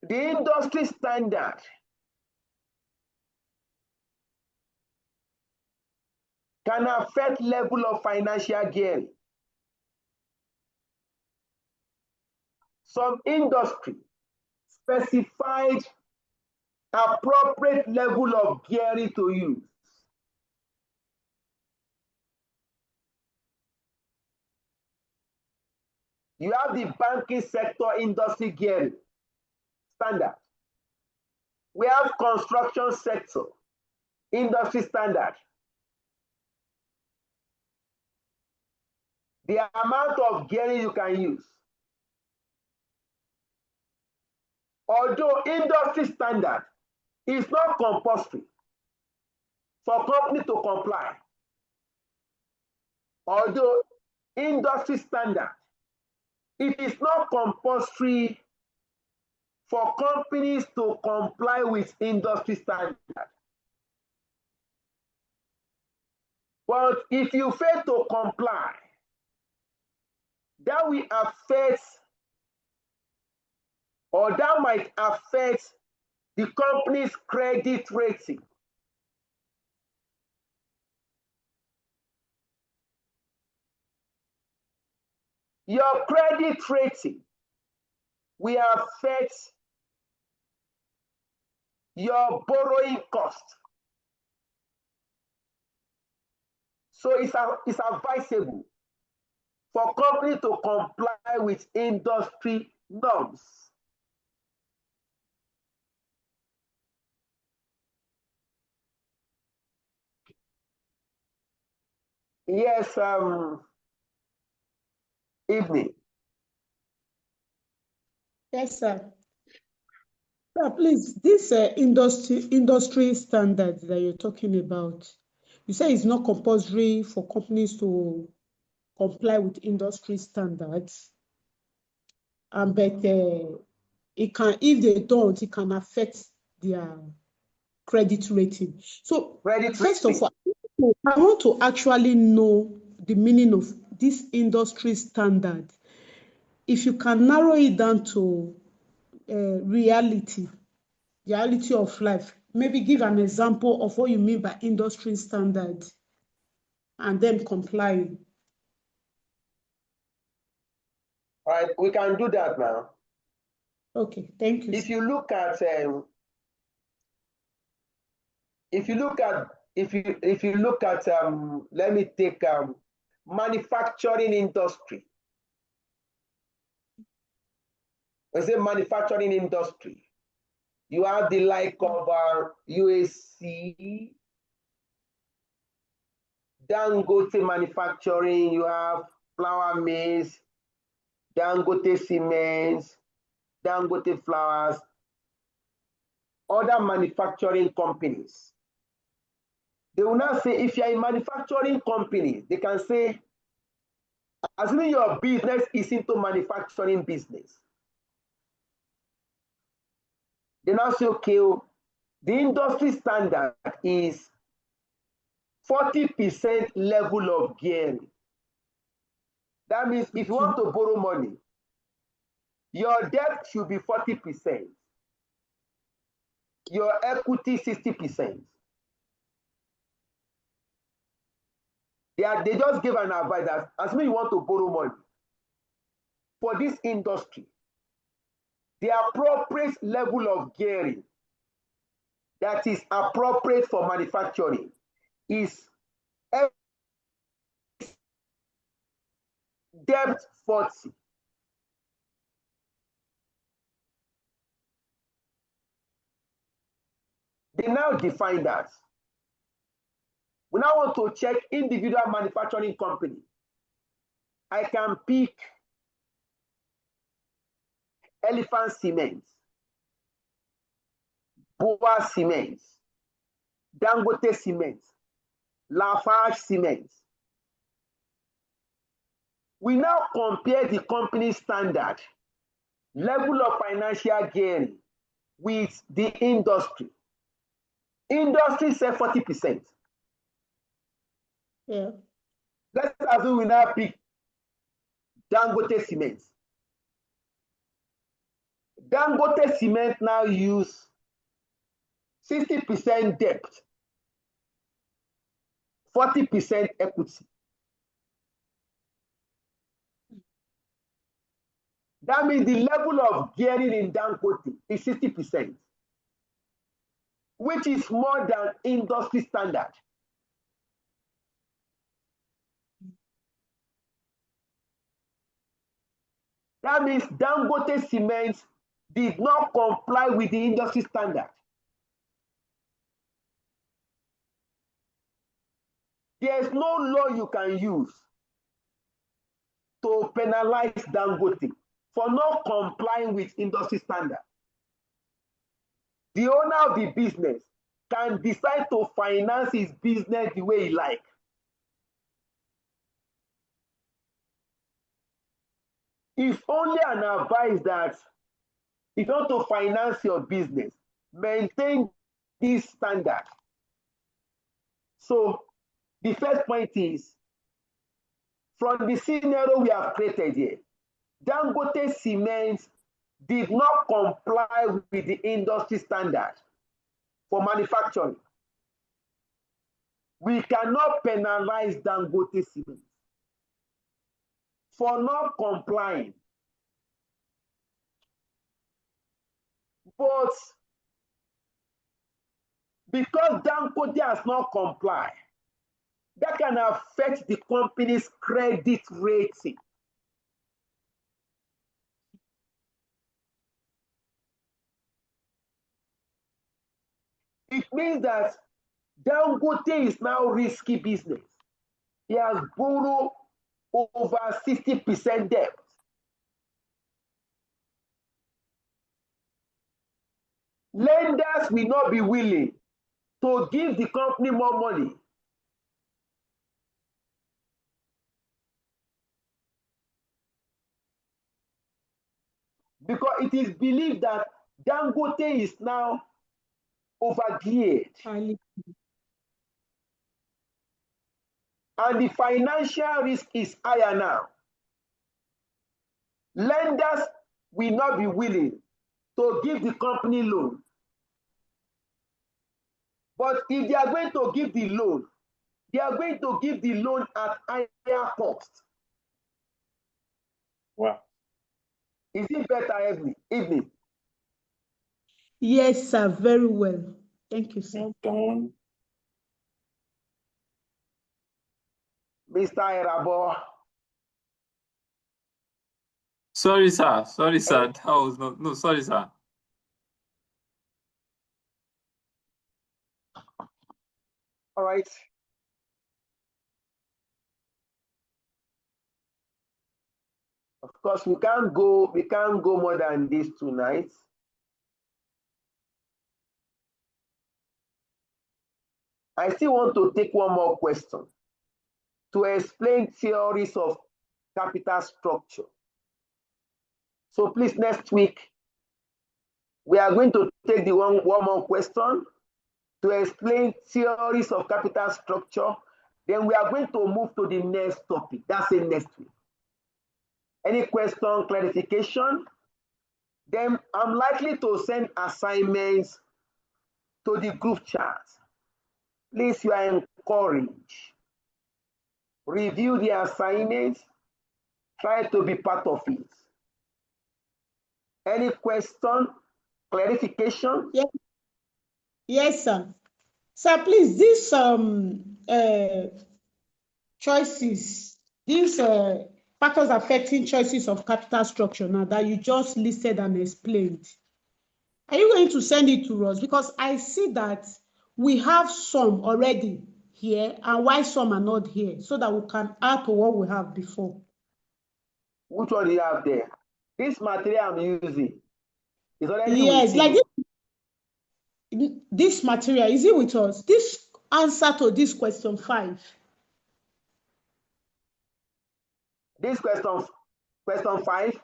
The industry standard can affect level of financial gearing. Some industry specified appropriate level of gearing to use. You have the banking sector industry gearing standard. We have construction sector industry standard. The amount of gearing you can use. Although industry standard is not compulsory for company to comply. Although industry standard, it is not compulsory for companies to comply with industry standard. But if you fail to comply, that will affect, or that might affect the company's credit rating. Your credit rating will affect your borrowing cost. So it's advisable for companies to comply with industry norms. Yes, evening. Yes, sir. Sir, please, this industry standards that you're talking about, you say it's not compulsory for companies to comply with industry standards, but it can, if they don't, it can affect their credit rating. So, first of all, I want to actually know the meaning of this industry standard. If you can narrow it down to reality of life, maybe give an example of what you mean by industry standard and then complying. All right, we can do that now. Okay, thank you. If you look at let me take manufacturing industry. I say manufacturing industry. You have the like of UAC, Dangote Manufacturing, you have flour mills, Dangote cements, Dangote flours, other manufacturing companies. They will now say, if you're a manufacturing company, they can say, assuming your business is into manufacturing business, they now say, okay, the industry standard is 40% level of gearing. That means if you want to borrow money, your debt should be 40%, your equity 60%. They just give an advice that assuming you want to borrow money for this industry, the appropriate level of gearing that is appropriate for manufacturing is debt 40. They now define that. We now want to check individual manufacturing company. I can pick Elephant Cement, Boa Cement, Dangote Cement, Lafarge Cement. We now compare the company standard level of financial gearing with the industry. Industry said 40%. Yeah. Let's assume we now pick Dangote Cement. Dangote Cement now use 60% debt, 40% equity. That means the level of gearing in Dangote is 60%, which is more than industry standard. That means Dangote Cement did not comply with the industry standard. There is no law you can use to penalize Dangote for not complying with industry standard. The owner of the business can decide to finance his business the way he likes. It's only an advice that if you want to finance your business, maintain this standard. So the first point is, from the scenario we have created here, Dangote Cement did not comply with the industry standard for manufacturing. We cannot penalize Dangote Cement for not complying. But because Dangote has not complied, that can affect the company's credit rating. It means that Dangote is now risky business. He has borrowed over 60% debt. Lenders will not be willing to give the company more money. Because it is believed that Dangote is now overgeared. And the financial risk is higher now. Lenders will not be willing to give the company loan. But if they are going to give the loan, they are going to give the loan at higher cost. Wow. Is it better, evening? Yes, sir. Very well. Thank you, sir. Done. Mr. Erabo. Sorry, sir. Sorry, sir. That was no, sorry, sir. All right. because we can't go more than this tonight. I still want to take one more question to explain theories of capital structure. So please, next week, we are going to take the one more question to explain theories of capital structure. Then we are going to move to the next topic. That's it, next week. Any question, clarification? Then I'm likely to send assignments to the group chat. Please, you are encouraged. Review the assignments. Try to be part of it. Any question, clarification? Yes, sir. Sir, please, these choices, these factors affecting choices of capital structure now that you just listed and explained, are you going to send it to us? Because I see that we have some already here and why some are not here, so that we can add to what we have before. Which one do you have there? This material I'm using is already yes, with like you. This material, is it with us? This answer to this question 5. This question 5?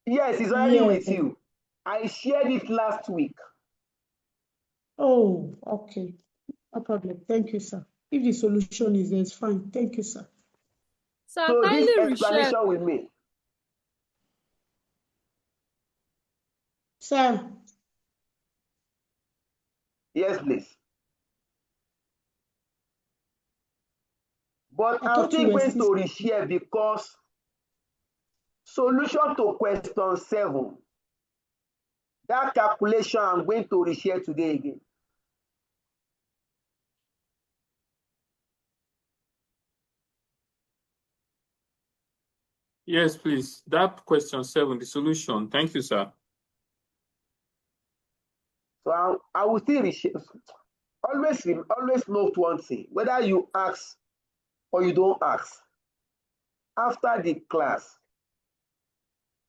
Yes, it's already with you. I shared it last week. Oh, okay. No problem. Thank you, sir. If the solution is there, it's fine. Thank you, sir. Sir, So this kindly explanation reshare. with me. Sir. Yes, please. But I'm still going to reshare because solution to question 7, that calculation I'm going to reshare today again. Yes, please. That question 7, the solution. Thank you, sir. So I will still reshare. Always note one thing, whether you ask or you don't ask. After the class,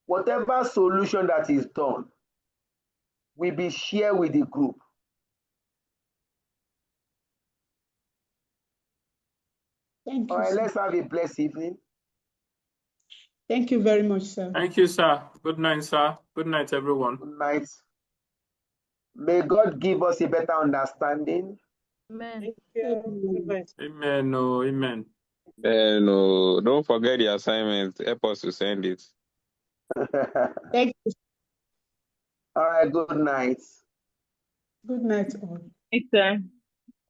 whatever solution that is done will be shared with the group. Thank you. All right, let's have a blessed evening. Thank you very much, sir. Thank you, sir. Good night, sir. Good night, everyone. Good night. May God give us a better understanding. Amen. Thank you. Amen. Oh, amen. No, don't forget the assignment. Help us to send it. Thank you. All right, good night. Good night, all. It's